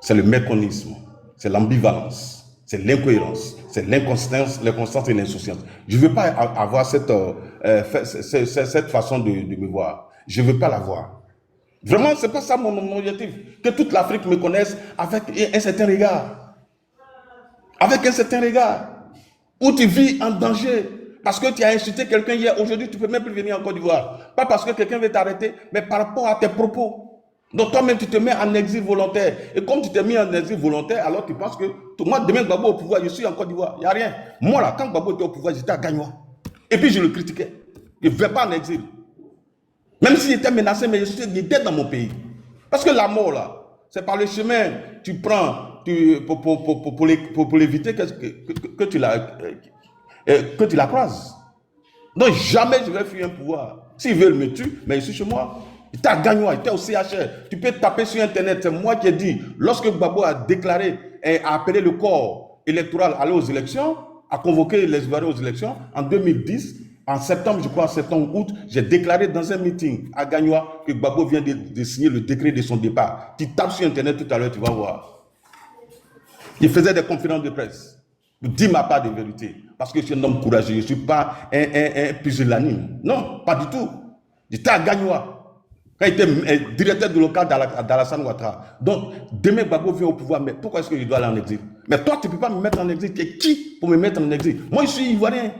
A: C'est le méconnaissement, c'est l'ambivalence, c'est l'incohérence, c'est l'inconstance et l'insouciance. Je ne veux pas avoir cette façon de me voir. Je ne veux pas l'avoir. Vraiment, ce n'est pas ça mon objectif. Que toute l'Afrique me connaisse avec un certain regard. Avec un certain regard. Où tu vis en danger. Parce que tu as insulté quelqu'un hier, aujourd'hui tu ne peux même plus venir en Côte d'Ivoire. Pas parce que quelqu'un veut t'arrêter, mais par rapport à tes propos. Donc toi-même tu te mets en exil volontaire. Et comme tu t'es mis en exil volontaire, alors tu penses que moi demain Gbagbo au pouvoir, je suis en Côte d'Ivoire. Il n'y a rien. Moi là, quand Gbagbo était au pouvoir, j'étais à Gagnoa. Et puis je le critiquais. Je ne vais pas en exil. Même s'il était menacé, mais j'étais dans mon pays. Parce que la mort là, c'est par le chemin tu prends pour l'éviter que tu la croises. Donc jamais je vais fuir un pouvoir. S'ils veulent me tuer, mais je suis chez moi. Il était à Gagnoa, il était au CHR. Tu peux taper sur Internet. C'est moi qui ai dit, lorsque Gbagbo a déclaré et a appelé le corps électoral à aller aux élections, a convoqué les Ivoiriens aux élections, en 2010, en septembre, je crois, en septembre-août, j'ai déclaré dans un meeting à Gagnoa que Gbagbo vient de signer le décret de son départ. Tu tapes sur Internet tout à l'heure, tu vas voir. Il faisait des conférences de presse. Dis ma part de vérité. Parce que je suis un homme courageux. Je ne suis pas un pusillanime. Non, pas du tout. J'étais à Gagnoa. Quand il était directeur de local d'Alassane Ouattara. Donc, demain, Gbagbo vient au pouvoir, mais pourquoi est-ce qu'il doit aller en exil? Mais toi, tu ne peux pas me mettre en exil. Tu es qui pour me mettre en exil? Moi, je suis ivoirien.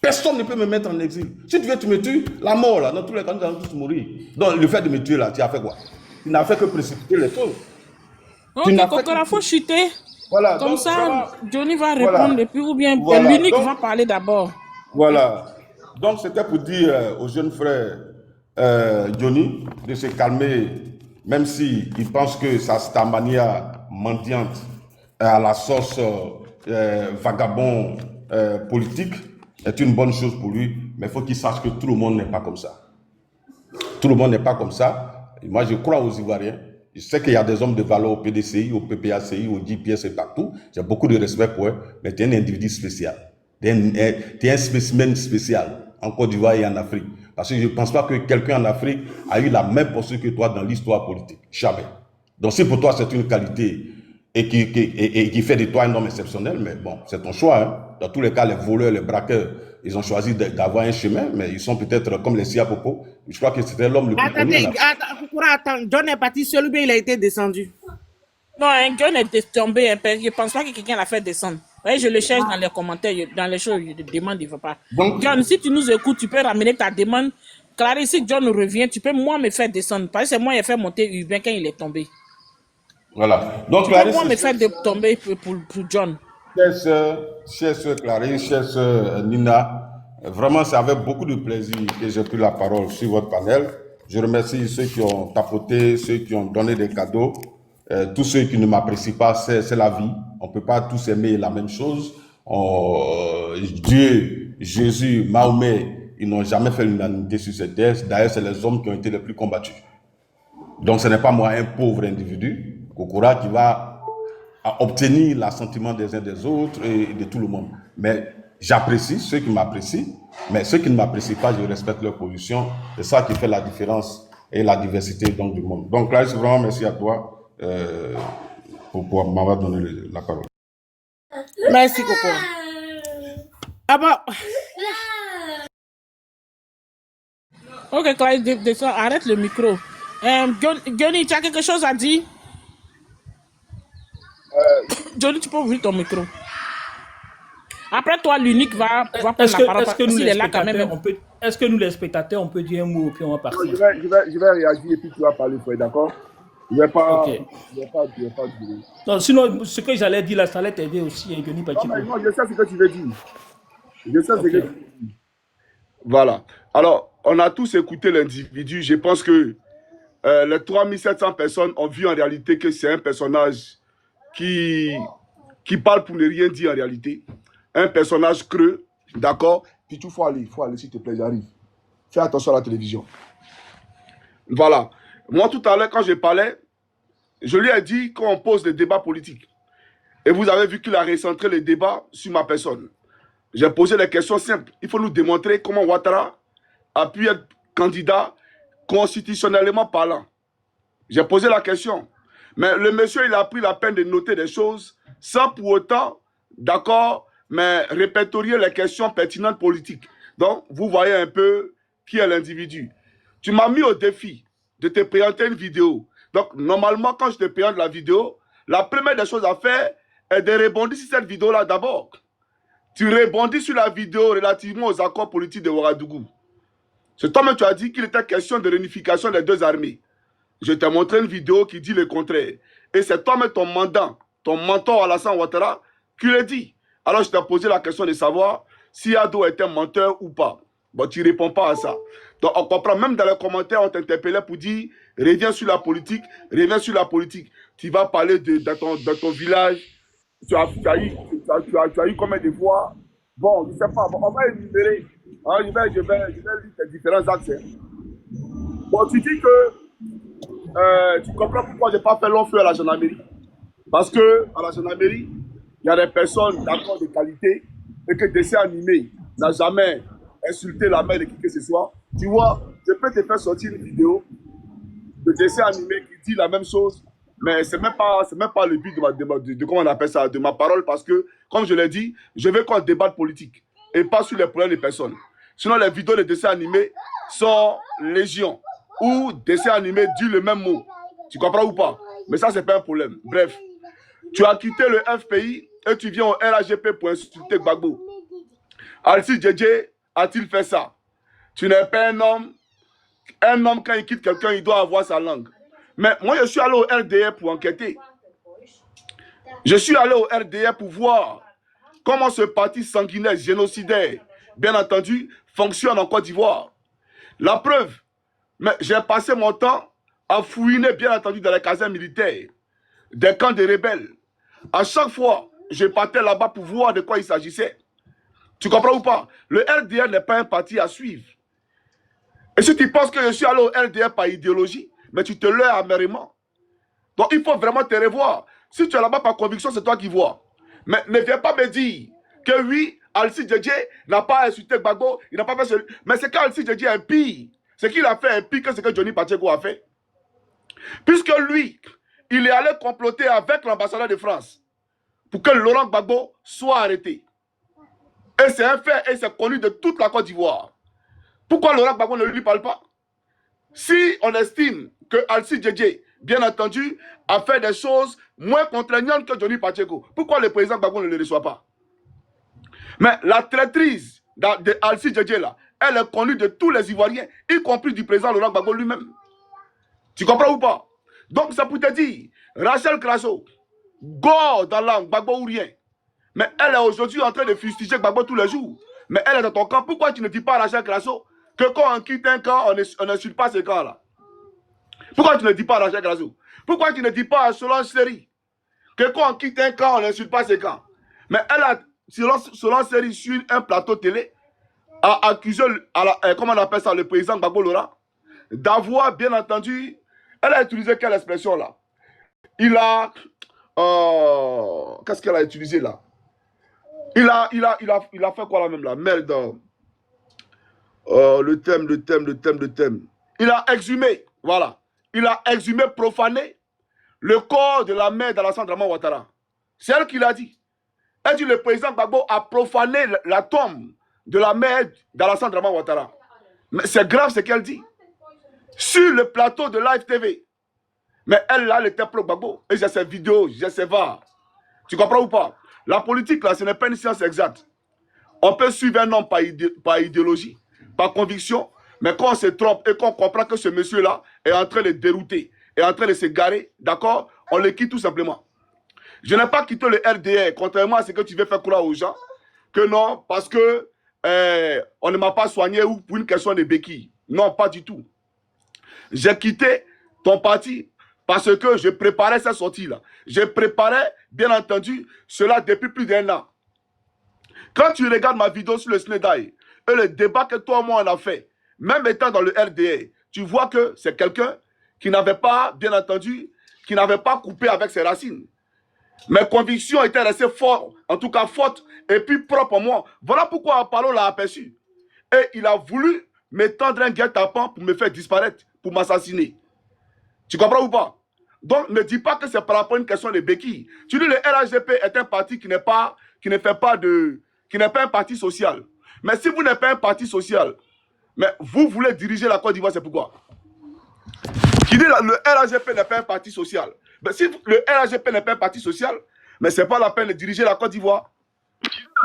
A: Personne ne peut me mettre en exil. Si tu veux, tu me tues, la mort, là, dans tous les cas, nous allons tous mourir. Donc, le fait de me tuer, là, tu as fait quoi? Tu n'as fait que précipiter les choses.
D: Ok, Kokora, faut chuter.
A: Voilà.
D: Comme
A: donc,
D: ça,
A: vraiment,
D: Johnny va répondre
A: voilà.
D: et puis, ou bien
A: Voilà.
D: l'unique
A: Donc,
D: va parler d'abord.
A: Voilà. Donc, c'était pour dire au jeune frère Johnny de se calmer, même s'il pense que sa stamania mendiante à la sauce vagabond politique est une bonne chose pour lui, mais il faut qu'il sache que tout le monde n'est pas comme ça. Tout le monde n'est pas comme ça. Et moi, je crois aux Ivoiriens. Je sais qu'il y a des hommes de valeur au PDCI, au PPACI, au GPS et partout. J'ai beaucoup de respect pour eux, mais tu es un individu spécial. Tu es un spécimen spécial en Côte d'Ivoire et en Afrique. Parce que je ne pense pas que quelqu'un en Afrique a eu la même posture que toi dans l'histoire politique. Jamais. Donc si pour toi c'est une qualité et qui fait de toi un homme exceptionnel, mais bon, c'est ton choix. Hein. Dans tous les cas, les voleurs, les braqueurs, ils ont choisi d'avoir un chemin, mais ils sont peut-être comme les Siapopo. Je crois que c'était l'homme le plus connu.
C: Attends, John est parti seul ou bien il a été descendu?
D: Non, un John est tombé. Je ne pense pas que quelqu'un l'a fait descendre. Ouais, je le cherche dans les commentaires, dans les choses, je te demande, il ne veut pas. Donc, John, si tu nous écoutes, tu peux ramener ta demande. Clarisse, si John revient, tu peux moi me faire descendre. Parce que c'est moi qui ai fait monter Hubin quand il est tombé.
A: Voilà. Donc,
D: tu peux moi me faire tomber pour John.
A: Chère sœur Clarisse, chère sœur Nina, vraiment c'est avec beaucoup de plaisir que j'ai pris la parole sur votre panel. Je remercie ceux qui ont tapoté, ceux qui ont donné des cadeaux. Tous ceux qui ne m'apprécient pas, c'est la vie. On ne peut pas tous aimer la même chose. Dieu, Jésus, Mahomet, ils n'ont jamais fait l'unanimité sur cette terre. D'ailleurs, c'est les hommes qui ont été les plus combattus. Donc, ce n'est pas moi, un pauvre individu, Kokora, qui va obtenir l'assentiment des uns des autres et de tout le monde. Mais j'apprécie ceux qui m'apprécient, mais ceux qui ne m'apprécient pas, je respecte leur position. C'est ça qui fait la différence et la diversité donc, du monde. Donc, là, vraiment, merci à toi. Pour m'avoir donné la parole.
C: Merci, Coco. Ah bon.
D: Ok, Clarisse, arrête le micro. Johnny, tu as quelque chose à dire? Johnny, tu peux ouvrir ton micro. Après toi, l'unique va prendre la parole.
E: Est-ce que nous, les spectateurs, est-ce que nous, les spectateurs, on peut dire un mot et puis on va partir?
F: Je vais réagir et puis tu vas parler, frère, d'accord? Je ne vais pas dire.
E: Non, sinon, ce que j'allais dire là, ça allait t'aider aussi, hein, Johnny Pachico.
F: Non, je sais ce que tu veux dire. Je sais ce que tu veux dire. Voilà. Alors, on a tous écouté l'individu. Je pense que les 3700 personnes ont vu en réalité que c'est un personnage qui parle pour ne rien dire en réalité. Un personnage creux, d'accord? Puis il faut aller, s'il te plaît, j'arrive. Fais attention à la télévision. Voilà. Moi, tout à l'heure, quand je parlais, je lui ai dit qu'on pose des débats politiques. Et vous avez vu qu'il a recentré les débats sur ma personne. J'ai posé des questions simples. Il faut nous démontrer comment Ouattara a pu être candidat constitutionnellement parlant. J'ai posé la question. Mais le monsieur, il a pris la peine de noter des choses sans pour autant, d'accord, mais répertorier les questions pertinentes politiques. Donc, vous voyez un peu qui est l'individu. Tu m'as mis au défi de te présenter une vidéo. Donc, normalement, quand je te présente la vidéo, la première des choses à faire est de rebondir sur cette vidéo-là d'abord. Tu rebondis sur la vidéo relativement aux accords politiques de Ouagadougou. C'est toi-même tu as dit qu'il était question de réunification des deux armées. Je t'ai montré une vidéo qui dit le contraire. Et c'est toi-même ton mandant, ton mentor Alassane Ouattara, qui le dit. Alors je t'ai posé la question de savoir si Ado était menteur ou pas. Bon, tu ne réponds pas à ça. Donc on comprend, même dans les commentaires, on t'interpellait pour dire reviens sur la politique, reviens sur la politique. Tu vas parler de ton village. Tu as eu combien de fois? Bon, je ne sais pas. Bon, on va énumérer. Hein, je vais lire tes différents axes. Bon, tu dis que tu comprends pourquoi je n'ai pas fait long feu à la gendarmerie. Parce qu'à la gendarmerie, il y a des personnes d'accord de qualité et que dessin animé n'a jamais insulté la mère de qui que ce soit. Tu vois, je peux te faire sortir une vidéo de dessin animé qui dit la même chose. Mais ce n'est même pas le but de comment on appelle ça, de ma parole, parce que, comme je l'ai dit, je veux qu'on débatte politique et pas sur les problèmes des personnes. Sinon, les vidéos de dessins animés sont légion. ou dessin animé dit le même mot. Tu comprends ou pas? Mais ça, c'est pas un problème. Bref, tu as quitté le FPI et tu viens au RAGP pour insulter Gbagbo. Alcide Djedje a-t-il fait ça? Tu n'es pas un homme. Un homme, quand il quitte quelqu'un, il doit avoir sa langue. Mais moi, je suis allé au RDR pour enquêter. Je suis allé au RDR pour voir comment ce parti sanguinaire, génocidaire, bien entendu, fonctionne en Côte d'Ivoire. La preuve, j'ai passé mon temps à fouiner, bien entendu, dans les casernes militaires, des camps de rebelles. À chaque fois, je partais là-bas pour voir de quoi il s'agissait. Tu comprends ou pas? Le RDR n'est pas un parti à suivre. Et si tu penses que je suis allé au RDR par idéologie, mais tu te leurres amèrement. Donc il faut vraiment te revoir. Si tu es là-bas par conviction, c'est toi qui vois. Mais ne viens pas me dire que oui, Alcide Djedje n'a pas insulté Gbagbo, il n'a pas fait ce... Mais c'est qu'Alcide Djedje est pire. Ce qu'il a fait est pire que ce que Johnny Pacheco a fait. Puisque lui, il est allé comploter avec l'ambassadeur de France pour que Laurent Gbagbo soit arrêté. Et c'est un fait, et c'est connu de toute la Côte d'Ivoire. Pourquoi Laurent Gbagbo ne lui parle pas? Si on estime que Alcide Djedje, bien entendu, a fait des choses moins contraignantes que Johnny Pacheco, pourquoi le président Gbagbo ne le reçoit pas? Mais la traîtrise de Alcide Djedje là, elle est connue de tous les Ivoiriens, y compris du président Laurent Gbagbo lui-même. Tu comprends ou pas? Donc ça pour te dire, Rachel Crasso, gore dans l'âme, Gbagbo ou rien. Mais elle est aujourd'hui en train de fustiger Gbagbo tous les jours. Mais elle est dans ton camp. Pourquoi tu ne dis pas à Rachel Crasso que quand on quitte un camp, on n'insulte pas ce camp-là? Pourquoi tu ne dis pas à Rachel Crasso? Pourquoi tu ne dis pas à Solange Seri que quand on quitte un camp, on n'insulte pas ce camp? Mais elle a, Solange Seri, sur un plateau télé, a accusé, comment on appelle ça, le président Gbagbo Laurent, d'avoir, bien entendu, elle a utilisé quelle expression là? Il a... qu'est-ce qu'elle a utilisé là? Il a fait quoi là même là? Merde. Le thème. Il a exhumé, voilà. Il a exhumé, profané le corps de la mère d'Alassane Dramane Ouattara. C'est elle qui l'a dit. Elle dit le président Gbagbo a profané la tombe de la mère d'Alassane Dramane Ouattara. Mais c'est grave ce qu'elle dit. Sur le plateau de Live TV. Mais elle là, elle était pro Gbagbo. Et j'ai ces vidéos, j'ai ces VAR. Tu comprends ou pas? La politique là, ce n'est pas une science exacte. On peut suivre un homme par idéologie, par conviction, mais quand on se trompe et qu'on comprend que ce monsieur-là est en train de dérouter, est en train de se garer, d'accord, on le quitte tout simplement. Je n'ai pas quitté le RDR, contrairement à ce que tu veux faire croire aux gens, que non, parce que on ne m'a pas soigné ou pour une question de béquille. Non, pas du tout. J'ai quitté ton parti parce que je préparais cette sortie-là. Je préparais, bien entendu, cela depuis plus d'1 an. Quand tu regardes ma vidéo sur le Snedaï et le débat que toi et moi on a fait, même étant dans le RDA, tu vois que c'est quelqu'un qui n'avait pas, bien entendu, qui n'avait pas coupé avec ses racines. Mes convictions étaient restées fortes, en tout cas fortes, et puis propres en moi. Voilà pourquoi Apollo l'a aperçu. Et il a voulu me tendre un guet-apens pour me faire disparaître, pour m'assassiner. Tu comprends ou pas? Donc, ne dis pas que c'est par rapport à une question de béquille. Tu dis que le RAGP est un parti qui n'est pas un parti social. Mais si vous n'êtes pas un parti social, mais vous voulez diriger la Côte d'Ivoire, c'est pourquoi? Qui dit que le RAGP n'est pas un parti social. Mais si le RAGP n'est pas un parti social, mais ce n'est pas la peine de diriger la Côte d'Ivoire.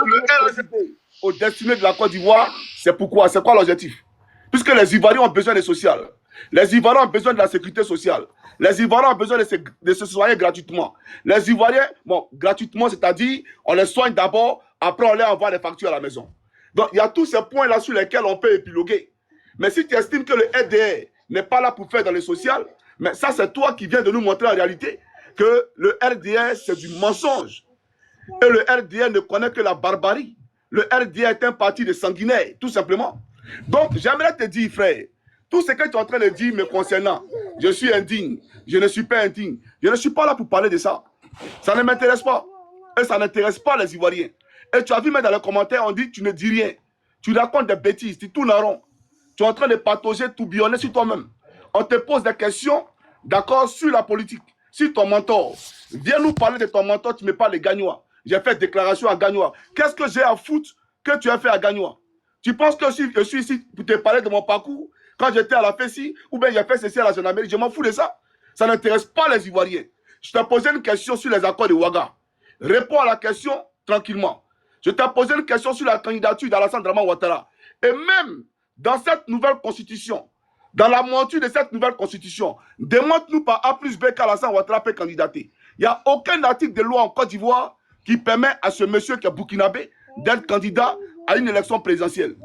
F: Le RAGP au destiné de la Côte d'Ivoire, c'est pourquoi? C'est quoi l'objectif? Puisque les Ivoiriens ont besoin de social. Les Ivoiriens ont besoin de la sécurité sociale. Les Ivoiriens ont besoin de se soigner gratuitement. Les Ivoiriens, bon, gratuitement, c'est-à-dire, on les soigne d'abord, après on leur envoie des factures à la maison. Donc, il y a tous ces points-là sur lesquels on peut épiloguer. Mais si tu estimes que le RDR n'est pas là pour faire dans le social, mais ça, c'est toi qui viens de nous montrer en réalité que le RDR, c'est du mensonge. Et le RDR ne connaît que la barbarie. Le RDR est un parti de sanguinaires, tout simplement. Donc, j'aimerais te dire, frère, tout ce que tu es en train de dire me concernant, je suis indigne, je ne suis pas indigne. Je ne suis pas là pour parler de ça. Ça ne m'intéresse pas. Et ça n'intéresse pas les Ivoiriens. Et tu as vu même dans les commentaires, on dit tu ne dis rien. Tu racontes des bêtises, tu tournes en rond. Tu es en train de patauger, tourbillonner sur toi-même. On te pose des questions, d'accord, sur la politique, sur ton mentor. Viens nous parler de ton mentor, tu me parles de Gagnoa. J'ai fait déclaration à Gagnoa. Qu'est-ce que j'ai à foutre que tu as fait à Gagnoa? Tu penses que je suis ici pour te parler de mon parcours? quand j'étais à la FECI, ou bien j'ai fait ceci à la gendarmerie. Je m'en fous de ça. Ça n'intéresse pas les Ivoiriens. Je t'ai posé une question sur les accords de Ouaga. Réponds à la question tranquillement. Je t'ai posé une question sur la candidature d'Alassane Draman Ouattara. Et même dans cette nouvelle constitution, dans la monture de cette nouvelle constitution, démontre-nous par A plus B qu'Alassane Ouattara peut candidater. Il n'y a aucun article de loi en Côte d'Ivoire qui permet à ce monsieur qui est burkinabé d'être candidat à une élection présidentielle.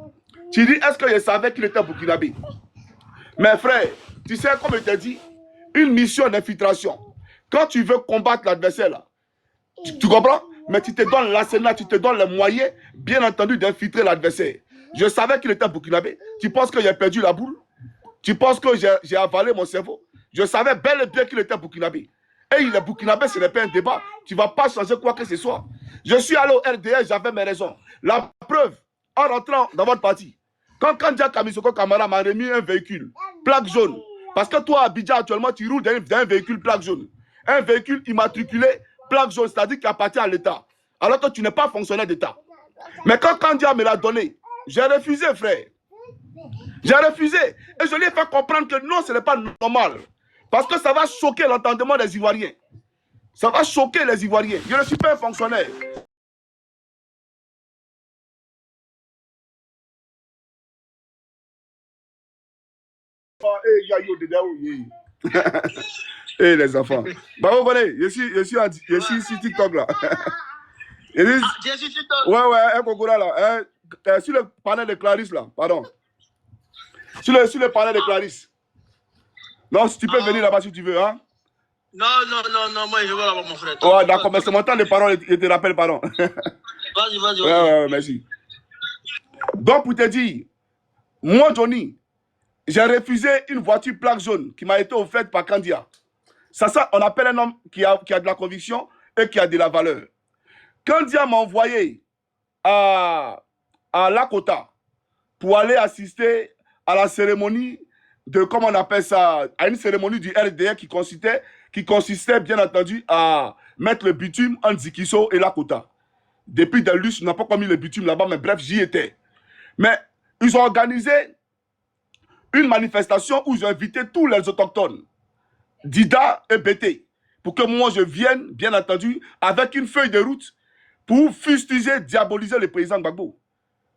F: Tu dis, est-ce que je savais qu'il était burkinabé? Mais frère, tu sais, comme je t'ai dit, une mission d'infiltration. Quand tu veux combattre l'adversaire, là, tu comprends? Mais tu te donnes l'arsenal, tu te donnes les moyens, bien entendu, d'infiltrer l'adversaire. Je savais qu'il était burkinabé. Tu penses que j'ai perdu la boule? Tu penses que j'ai avalé mon cerveau? Je savais bel et bien qu'il était burkinabé. Et il est burkinabé, ce n'est pas un débat. Tu ne vas pas changer quoi que ce soit. Je suis allé au RDS, j'avais mes raisons. La preuve, en rentrant dans votre parti, quand Kandia Kamisoko Kamara m'a remis un véhicule, plaque jaune, parce que toi, à Abidjan, actuellement, tu roules dans un véhicule plaque jaune. Un véhicule immatriculé, plaque jaune, c'est-à-dire qui appartient à l'État. Alors que tu n'es pas fonctionnaire d'État. Mais quand Kandia me l'a donné, j'ai refusé, frère. J'ai refusé. Et je lui ai fait comprendre que non, ce n'est pas normal. Parce que ça va choquer l'entendement des Ivoiriens. Ça va choquer les Ivoiriens. Je ne suis pas un fonctionnaire. Eh les enfants. Bah vous voyez, je suis sur TikTok là. Je suis TikTok. Ouais, un Kokora là. Sur le panel de Clarisse là, pardon. Sur le panel de Clarisse. Non, si tu peux venir là-bas si tu veux, hein.
G: Non, moi je veux avoir mon frère.
F: Ouais, d'accord, mais c'est mon temps de parole, je te rappelle, pardon.
G: Vas-y.
F: Ouais, merci. Donc, pour te dire, moi, Johnny, j'ai refusé une voiture plaque jaune qui m'a été offerte par Kandia. Ça, on appelle un homme qui a de la conviction et qui a de la valeur. Kandia m'a envoyé à Lakota pour aller assister à la cérémonie de, comment on appelle ça, à une cérémonie du RDR qui consistait bien entendu à mettre le bitume entre Zikiso et Lakota. Depuis Delus, je n'ai pas mis le bitume là-bas, mais bref, j'y étais. Mais ils ont organisé une manifestation où ils ont invité tous les autochtones, Dida et BT, pour que moi je vienne, bien entendu, avec une feuille de route pour fustiger, diaboliser le président Gbagbo.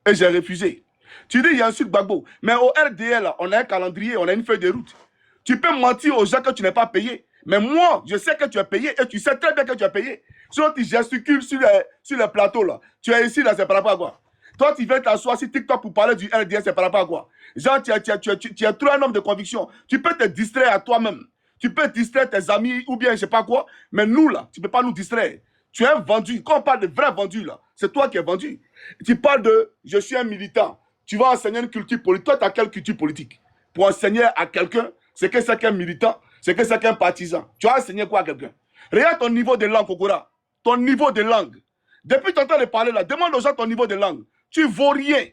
F: Et j'ai refusé. Tu dis, il y a un sud Gbagbo. Mais au RDL, on a un calendrier, on a une feuille de route. Tu peux mentir aux gens que tu n'es pas payé. Mais moi, je sais que tu es payé et tu sais très bien que tu es payé. Sinon, tu gesticules sur les plateaux là. Tu es ici, là, c'est par rapport à quoi? Toi, tu viens t'asseoir sur TikTok pour parler du RDS, c'est par rapport à quoi? Genre, tu es trop un homme de conviction. Tu peux te distraire à toi-même. Tu peux distraire tes amis ou bien je sais pas quoi. Mais nous, là, tu ne peux pas nous distraire. Tu es un vendu. Quand on parle de vrai vendu, là, c'est toi qui es vendu. Tu parles de « je suis un militant ». Tu vas enseigner une culture politique. Toi, tu as quelle culture politique? Pour enseigner à quelqu'un, c'est que c'est qu'un militant, c'est que c'est qu'un partisan. Tu as enseigné quoi à quelqu'un? Regarde ton niveau de langue, Kokora. Ton niveau de langue. Depuis que tu entends de parler là, demande aux gens ton niveau de langue. Tu vaux rien.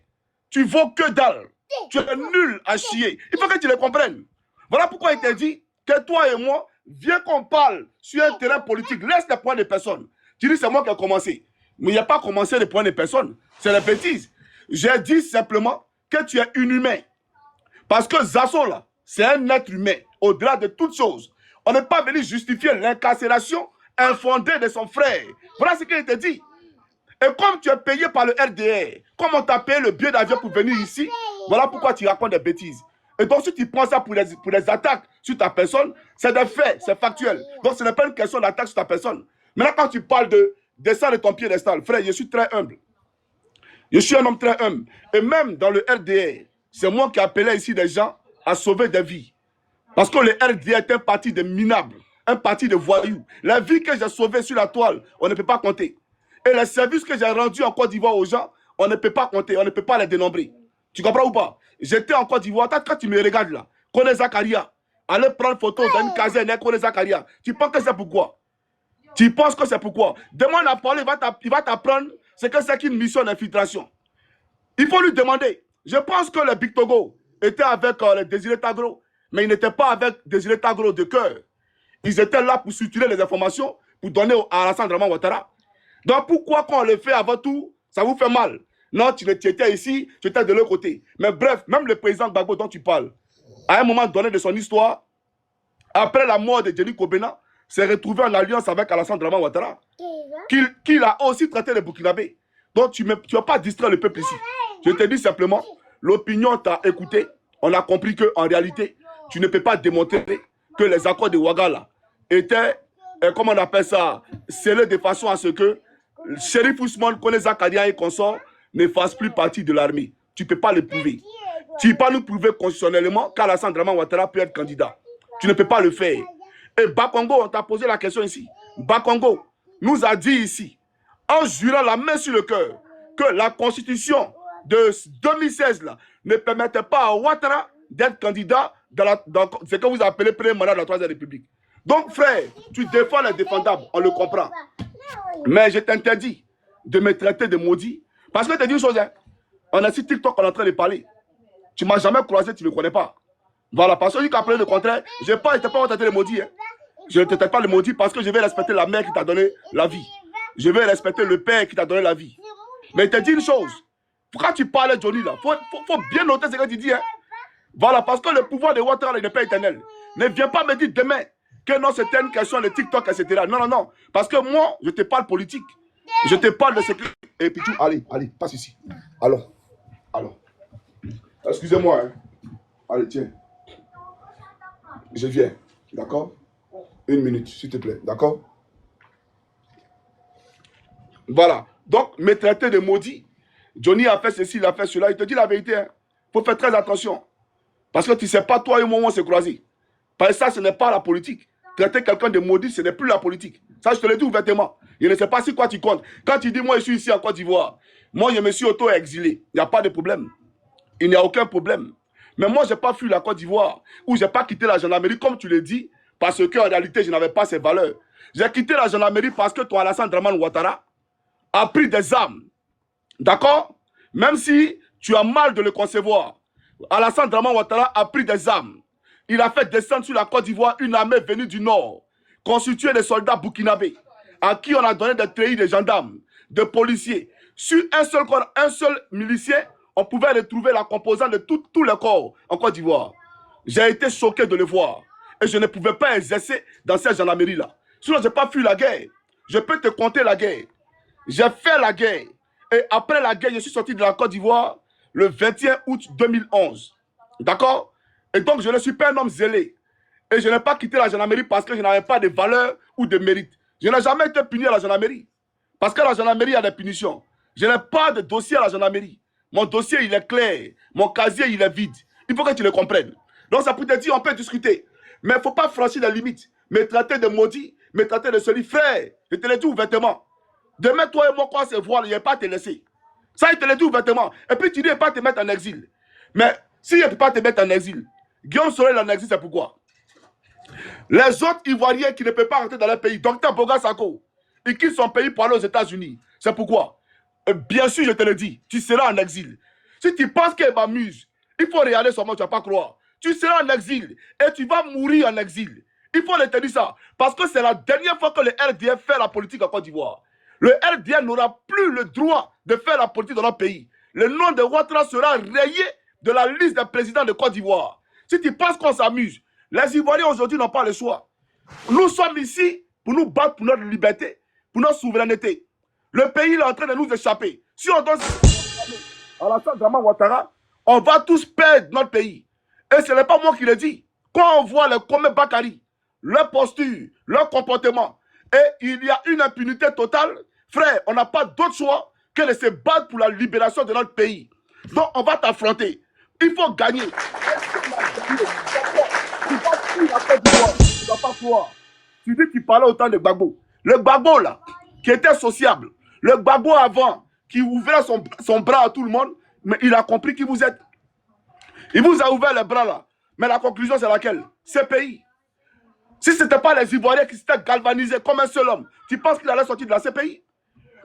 F: Tu vaux que dalle. Tu es nul à chier. Il faut que tu le comprennes. Voilà pourquoi il t'a dit que toi et moi, viens qu'on parle sur un terrain politique. Laisse les points de personnes. Tu dis c'est moi qui ai commencé. Mais il n'y a pas commencé les points de personnes. C'est la bêtise. J'ai dit simplement que tu es inhumain. Parce que Zasso, là, c'est un être humain, au-delà de toutes choses. On n'est pas venu justifier l'incarcération infondée de son frère. Voilà ce qu'il te dit. Et comme tu es payé par le RDR, comme on t'a payé le billet d'avion pour venir ici, voilà pourquoi tu racontes des bêtises. Et donc, si tu prends ça pour les attaques sur ta personne, c'est des faits, c'est factuel. Donc, ce n'est pas une question d'attaque sur ta personne. Maintenant, quand tu parles de descendre de ton piédestal, frère, je suis très humble. Je suis un homme très humble. Et même dans le RDR, c'est moi qui appelais ici des gens à sauver des vies. Parce que le RDR est un parti de minables, un parti de voyous. La vie que j'ai sauvée sur la toile, on ne peut pas compter. Et les services que j'ai rendus en Côte d'Ivoire aux gens, on ne peut pas compter, on ne peut pas les dénombrer. Tu comprends ou pas? J'étais en Côte d'Ivoire, quand tu me regardes là, Kone Zakaria, aller prendre photo dans une caserne, Kone Zakaria. Tu penses que c'est pourquoi? Tu penses que c'est pourquoi? Demande à Paul, il va t'apprendre ce que c'est qu'une mission d'infiltration. Il faut lui demander. Je pense que le Big Togo était avec le Désiré Tagro, mais il n'était pas avec Désiré Tagro de cœur. Ils étaient là pour suturer les informations, pour donner à Alassane Draman Ouattara. Donc pourquoi quand on le fait avant tout, ça vous fait mal? Non, tu étais ici, tu étais de l'autre côté. Mais bref, même le président Gbagbo dont tu parles, à un moment donné de son histoire, après la mort de Denis Kobena, s'est retrouvé en alliance avec Alassane Draman Ouattara, qu'il a aussi traité les Burkinabés. Donc tu ne vas pas distraire le peuple ici. Je te dis simplement, l'opinion t'a écouté, on a compris qu'en réalité, tu ne peux pas démontrer que les accords de Ouaggala étaient, comment on appelle ça, scellés de façon à ce que Chérif Ousmane, Koneza Kadia et consorts ne fassent plus partie de l'armée. Tu ne peux pas le prouver. Tu ne peux pas nous prouver constitutionnellement qu'Alassane Draman Ouattara peut être candidat. Tu ne peux pas le faire. Et Bakongo, on t'a posé la question ici. Bakongo nous a dit ici, en jurant la main sur le cœur, que la constitution de 2016 là, ne permettait pas à Ouattara d'être candidat dans ce que vous appelez premier mandat de la Troisième République. Donc, frère, tu défends les défendables, on le comprend. Mais je t'interdis de me traiter de maudit. Parce que je te dis une chose, hein, on a sur TikTok, on est en train de parler. Tu ne m'as jamais croisé, tu ne me connais pas. Voilà, parce que jusqu'à le contraire, je n'ai pas été traité de maudit. Hein. Je ne te traite pas de maudit parce que je vais respecter la mère qui t'a donné la vie. Je vais respecter le père qui t'a donné la vie. Mais je te dis une chose. Pourquoi tu parles, Johnny, là, faut bien noter ce que tu dis. Hein. Voilà, parce que le pouvoir de Ouattara n'est pas éternel. Ne viens pas me dire demain que non, c'était une question de TikTok, etc. Non, non, non. Parce que moi, je te parle politique. Je te parle de sécurité. Et puis tout, allez, passe ici. Alors. Excusez-moi. Hein. Allez, tiens. Je viens. D'accord? 1 minute, s'il te plaît. D'accord? Voilà. Donc, me traiter de maudit. Johnny a fait ceci, il a fait cela. Il te dit la vérité. Il faut faire très attention. Parce que tu ne sais pas, toi et moi, on s'est croisés. Parce que ça, ce n'est pas la politique. Traiter quelqu'un de maudit, ce n'est plus la politique. Ça, je te le dis ouvertement. Je ne sais pas si quoi tu comptes. Quand tu dis, moi, je suis ici en Côte d'Ivoire, moi, je me suis auto-exilé. Il n'y a pas de problème. Il n'y a aucun problème. Mais moi, je n'ai pas fui la Côte d'Ivoire ou je n'ai pas quitté la gendarmerie, comme tu le dis, parce qu'en réalité, je n'avais pas ces valeurs. J'ai quitté la gendarmerie parce que ton Alassane Draman Ouattara a pris des armes. D'accord? Même si tu as mal de le concevoir, Alassane Draman Ouattara a pris des armes. Il a fait descendre sur la Côte d'Ivoire une armée venue du Nord, constituée de soldats burkinabés, à qui on a donné des treillis de gendarmes, de policiers. Sur un seul milicien, on pouvait retrouver la composante de tous les corps en Côte d'Ivoire. J'ai été choqué de le voir. Et je ne pouvais pas exercer dans cette gendarmerie-là. Sinon, je n'ai pas fui la guerre. Je peux te compter la guerre. J'ai fait la guerre. Et après la guerre, je suis sorti de la Côte d'Ivoire le 21 août 2011. D'accord? Et donc, je ne suis pas un homme zélé. Et je n'ai pas quitté la gendarmerie parce que je n'avais pas de valeur ou de mérite. Je n'ai jamais été puni à la gendarmerie. Parce que la gendarmerie a des punitions. Je n'ai pas de dossier à la gendarmerie. Mon dossier, il est clair. Mon casier, il est vide. Il faut que tu le comprennes. Donc, ça peut te dire, on peut discuter. Mais il ne faut pas franchir les limites. Me traiter de maudit, me traiter de celui. Frère, je te le dis ouvertement. Demain, toi et moi, quand on se voit, il n'y a pas à te laisser. Ça, il te le dit ouvertement. Et puis, tu dis, il ne pas te mettre en exil. Mais s'il ne peut pas te mettre en exil, Guillaume Sorel en exil, c'est pourquoi? Les autres Ivoiriens qui ne peuvent pas rentrer dans leur pays, Dr Boga Sako, ils quittent son pays pour aller aux États-Unis. C'est pourquoi? Bien sûr, je te le dis, tu seras en exil. Si tu penses qu'elle m'amuse, il faut regarder sur moi, tu ne vas pas croire. Tu seras en exil et tu vas mourir en exil. Il faut le te dire ça. Parce que c'est la dernière fois que le RDF fait la politique en Côte d'Ivoire. Le RDF n'aura plus le droit de faire la politique dans notre pays. Le nom de Ouattara sera rayé de la liste des présidents de Côte d'Ivoire. Si tu penses qu'on s'amuse, les Ivoiriens aujourd'hui n'ont pas le choix. Nous sommes ici pour nous battre pour notre liberté, pour notre souveraineté. Le pays est en train de nous échapper. Si on donne Alassane Draman Ouattara, on va tous perdre notre pays. Et ce n'est pas moi qui le dis. Quand on voit les Komé Bakari, leur posture, leur comportement, et il y a une impunité totale, frère, on n'a pas d'autre choix que de se battre pour la libération de notre pays. Donc on va t'affronter. Il faut gagner. Tu dis qu'il parlait autant de Gbagbo. Le Gbagbo là, qui était sociable. Le Gbagbo avant, qui ouvrait son bras à tout le monde, mais il a compris qui vous êtes. Il vous a ouvert les bras là. Mais la conclusion c'est laquelle? Ce pays. Si ce n'était pas les Ivoiriens qui s'étaient galvanisés comme un seul homme, tu penses qu'il allait sortir de la CPI?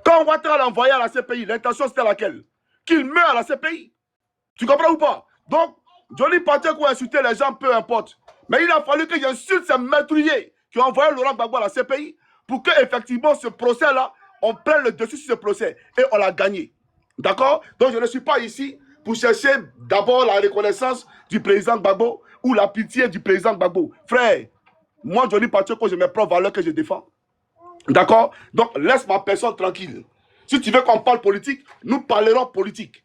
F: Quand Ouattara l'a envoyé à la CPI, l'intention c'était laquelle? Qu'il meure à la CPI. Tu comprends ou pas? Donc, Johnny Patek ou insulter les gens, peu importe. Mais il a fallu que j'insulte ces meurtriers qui ont envoyé Laurent Gbagbo à la CPI pour qu'effectivement ce procès-là, on prenne le dessus sur ce procès. Et on l'a gagné. D'accord? Donc je ne suis pas ici pour chercher d'abord la reconnaissance du président Gbagbo ou la pitié du président Gbagbo. Frère, moi, Johnny Pacheco, j'ai mes propres valeurs que je défends. D'accord? Donc, laisse ma personne tranquille. Si tu veux qu'on parle politique, nous parlerons politique.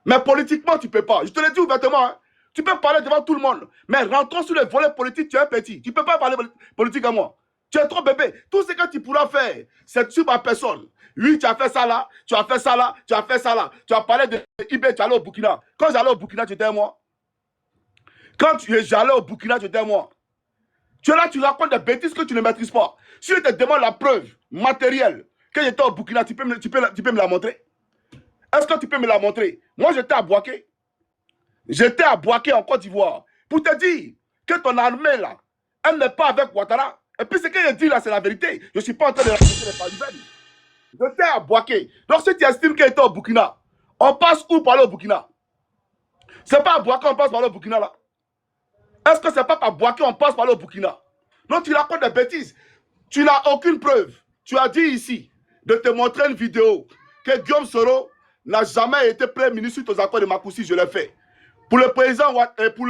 F: Mais politiquement, tu ne peux pas. Je te l'ai dit ouvertement. Hein. Tu peux parler devant tout le monde. Mais rentrons sur les volets politiques, tu es petit. Tu ne peux pas parler politique à moi. Tu es trop bébé. Tout ce que tu pourras faire, c'est sur ma personne. Oui, tu as fait ça là, tu as fait ça là, tu as fait ça là. Tu as parlé de Ibé, tu es allé au Burkina. Quand j'allais au Burkina, tu étais moi. Quand j'allais au Burkina, tu étais moi. Tu es là, tu racontes des bêtises que tu ne maîtrises pas. Si je te demande la preuve matérielle que j'étais au Burkina, tu peux me la montrer? Est-ce que tu peux me la montrer? Moi, j'étais à Bouaké. J'étais à Bouaké en Côte d'Ivoire. Pour te dire que ton armée là, elle n'est pas avec Ouattara. Et puis ce que je dis là, c'est la vérité. Je ne suis pas en train de raconter les parisiennes. J'étais à Bouaké. Donc si tu estimes qu'elle était au Burkina, on passe où pour aller au Burkina? C'est pas à Bouaké on passe par aller au Burkina là? Est-ce que c'est pas par Bouaké on passe par aller au Burkina? Donc tu racontes des bêtises. Tu n'as aucune preuve. Tu as dit ici de te montrer une vidéo que Guillaume Soro n'a jamais été Premier ministre suite aux accords de Makoussi. Je l'ai fait. Pour le président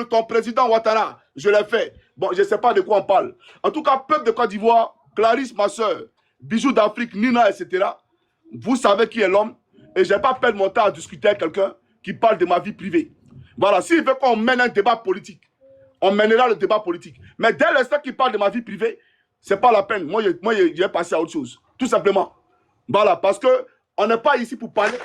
F: ton président Ouattara, je l'ai fait. Bon, je ne sais pas de quoi on parle. En tout cas, peuple de Côte d'Ivoire, Clarisse, ma soeur, Bijoux d'Afrique, Nina, etc. Vous savez qui est l'homme. Et je n'ai pas perdre mon temps à discuter avec quelqu'un qui parle de ma vie privée. Voilà, s'il veut qu'on mène un débat politique, on mènera le débat politique. Mais dès l'instant qu'il parle de ma vie privée, ce n'est pas la peine. Moi, je vais passer à autre chose. Tout simplement. Voilà, parce qu'on n'est pas ici pour parler.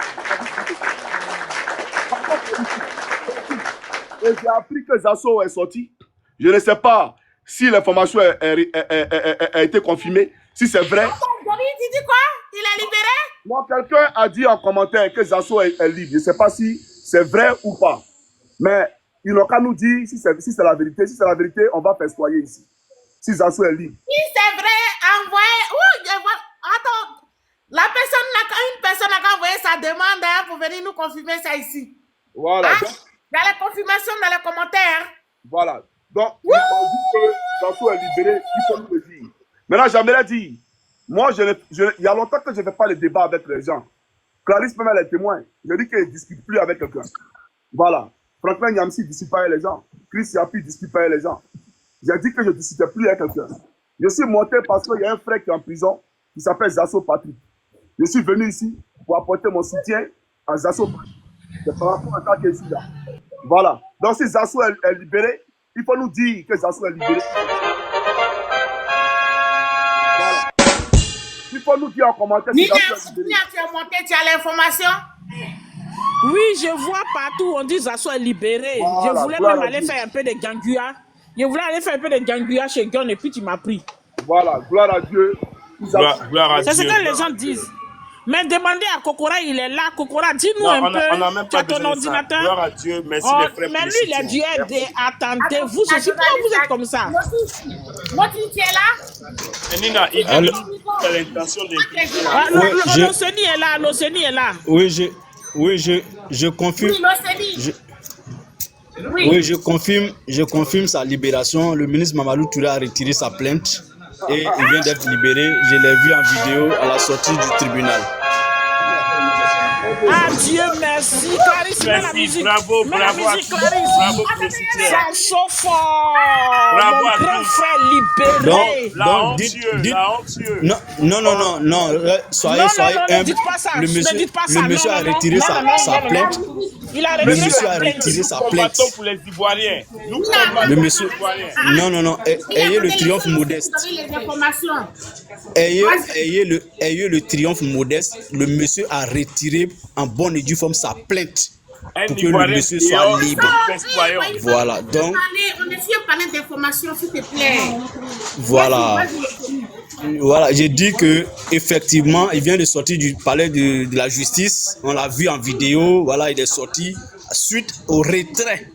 F: Et j'ai appris que Zasso est sorti. Je ne sais pas si l'information a été confirmée, si c'est vrai.
C: Johnny, tu dis quoi? Il est libéré?
F: Moi, quelqu'un a dit en commentaire que Zasso est libre. Je ne sais pas si c'est vrai ou pas. Mais ils n'ont qu'à nous dire si c'est la vérité. Si c'est la vérité, on va festoyer ici. Si Zasso est libre.
C: Si c'est vrai, envoyez. Attends. Une personne n'a qu'à envoyer sa demande hein, pour venir nous confirmer ça ici.
F: Voilà.
C: Hein? Dans les confirmations, dans les commentaires.
F: Voilà. Donc, ils ont dit que Zasso est libéré. Il faut nous le dire. Maintenant, j'aimerais dire, moi, il y a longtemps que je ne fais pas le débat avec les gens. Clarisse peut être témoin. Je dis qu'il ne discute plus avec quelqu'un. Voilà. Franklin Yamsi ne discute pas avec les gens. Chris Yapi ne discute pas avec les gens. J'ai dit que je ne discutais plus avec quelqu'un. Je suis monté parce qu'il y a un frère qui est en prison qui s'appelle Zasso Patrick. Je suis venu ici pour apporter mon soutien à Zasso Patrick. C'est par rapport à ça que je suis là. Voilà. Donc si Zasso est libéré, il faut nous dire que Zasso est libéré. Voilà. Il faut nous dire en commentaire si Zasso est libéré.
C: Nina, tu as monté, tu as l'information?
D: Oui, je vois partout, on dit Zasso est libéré.
F: Voilà,
D: je voulais même aller faire un peu de ganguya. Je voulais aller faire un peu de ganguya chez John et puis tu m'as pris.
F: Voilà, gloire à Dieu.
B: Gloire à Dieu.
D: C'est ce que les gens disent. Mais demandez à Kokora, il est là. Kokora, dis-nous un peu.
B: On n'a même pas
D: ton ordinateur.
B: Gloire à Dieu, merci les frères.
D: Mais lui, il a dû aider. Attendez-vous, je suis pas vous êtes comme ça.
C: Moti, tu es là?
B: Nina, il a l'intention de...
D: L'Océanie est là, l'Océanie est là.
H: Oui, je confirme.
C: Oui,
H: je confirme sa libération. Le ministre Mamadou Touré a retiré sa plainte et il vient d'être libéré. Je l'ai vu en vidéo à la sortie du tribunal.
D: Ah Dieu merci, Clarisse, mets la musique.
B: Bravo,
D: mets la musique, Clarisse.
B: Bravo pour le soutien.
D: Ça chauffe fort.
B: Bravo
D: mon
B: à
D: grand
B: tous.
D: frère libéré.
B: La hontueux.
H: Non, soyez
D: ne
H: humble.
D: dites pas ça.
H: Le monsieur,
D: ne dites pas ça.
H: le monsieur a retiré sa plainte.
D: Il a
H: Le
D: retiré
H: monsieur
D: sa
H: a
D: plainte.
H: retiré sa plainte.
B: Combattons pour les Ivoiriens. Nous combattons
H: Le
B: pour
H: monsieur,
B: les Ivoiriens.
H: non, ayez le triomphe modeste.
C: les informations.
H: Ayez le triomphe modeste. Le monsieur a retiré en bonne et due forme sa plainte pour que le monsieur soit libre. Voilà, donc.
C: On est fiers de parler d'informations, s'il te plaît.
H: Voilà. Voilà, j'ai dit que effectivement, il vient de sortir du palais de la justice. On l'a vu en vidéo. Voilà, il est sorti suite au retrait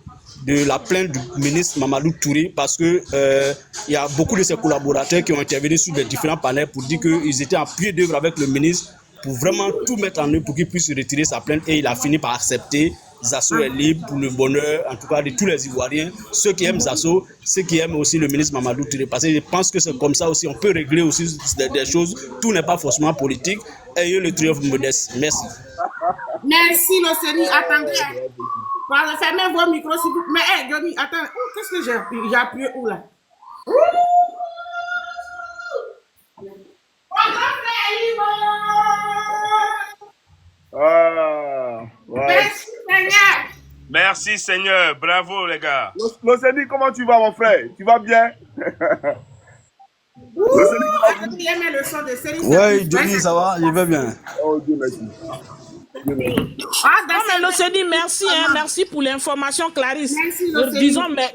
H: de la plainte du ministre Mamadou Touré parce que il y a beaucoup de ses collaborateurs qui ont intervenu sur les différents panels pour dire qu'ils étaient en pied d'œuvre avec le ministre pour vraiment tout mettre en œuvre pour qu'il puisse retirer sa plainte et il a fini par accepter. Zasso est libre pour le bonheur, en tout cas de tous les Ivoiriens, ceux qui aiment Zasso, ceux qui aiment aussi le ministre Mamadou Touré, parce que je pense que c'est comme ça aussi, on peut régler aussi des choses, tout n'est pas forcément politique, ayez le triomphe modeste. Merci.
C: Merci, l'Océanie. Attendez. Pardon, fermez vos micros s'il vous plaît. Mais, hey, Johnny, attends. Qu'est-ce que j'ai appuyé où là?
F: Ah, ouais.
C: Merci, Seigneur.
B: Merci Seigneur. Bravo les gars.
F: Loseni, comment tu vas, mon frère? Tu vas bien?
H: Ouais, Johnny, ça va? Je vais bien.
F: Oh, Dieu merci.
D: Non, mais Loseni, merci, hein, merci pour l'information, Clarisse.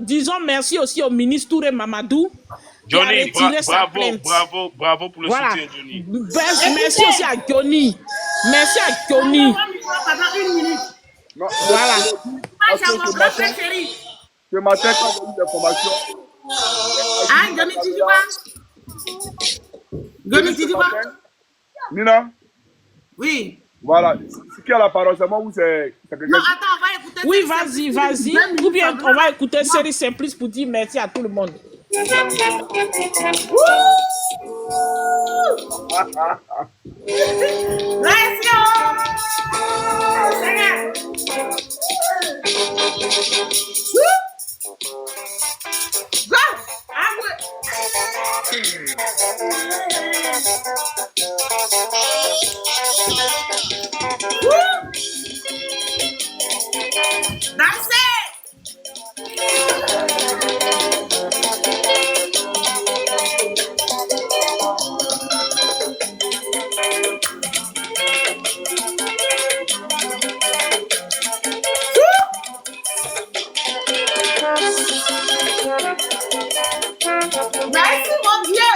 D: Disons merci aussi au ministre Touré Mamadou.
B: Johnny, bravo pour le soutien, Johnny.
D: Merci aussi à Johnny. Merci à Johnny.
F: Non,
D: voilà.
F: Ce matin, quand j'ai eu l'information.
C: Ah, Johnny, tu dis quoi? Johnny, tu dis quoi?
F: Nina?
C: Oui.
F: Voilà. C'est qui a la parole? C'est moi ou c'est quelqu'un?
C: Non, attends, on va écouter.
D: Oui, vas-y. Ou bien on va écouter Série Simplice pour dire merci à tout le monde.
C: Let's go! Go! That's it! Merci mon Dieu!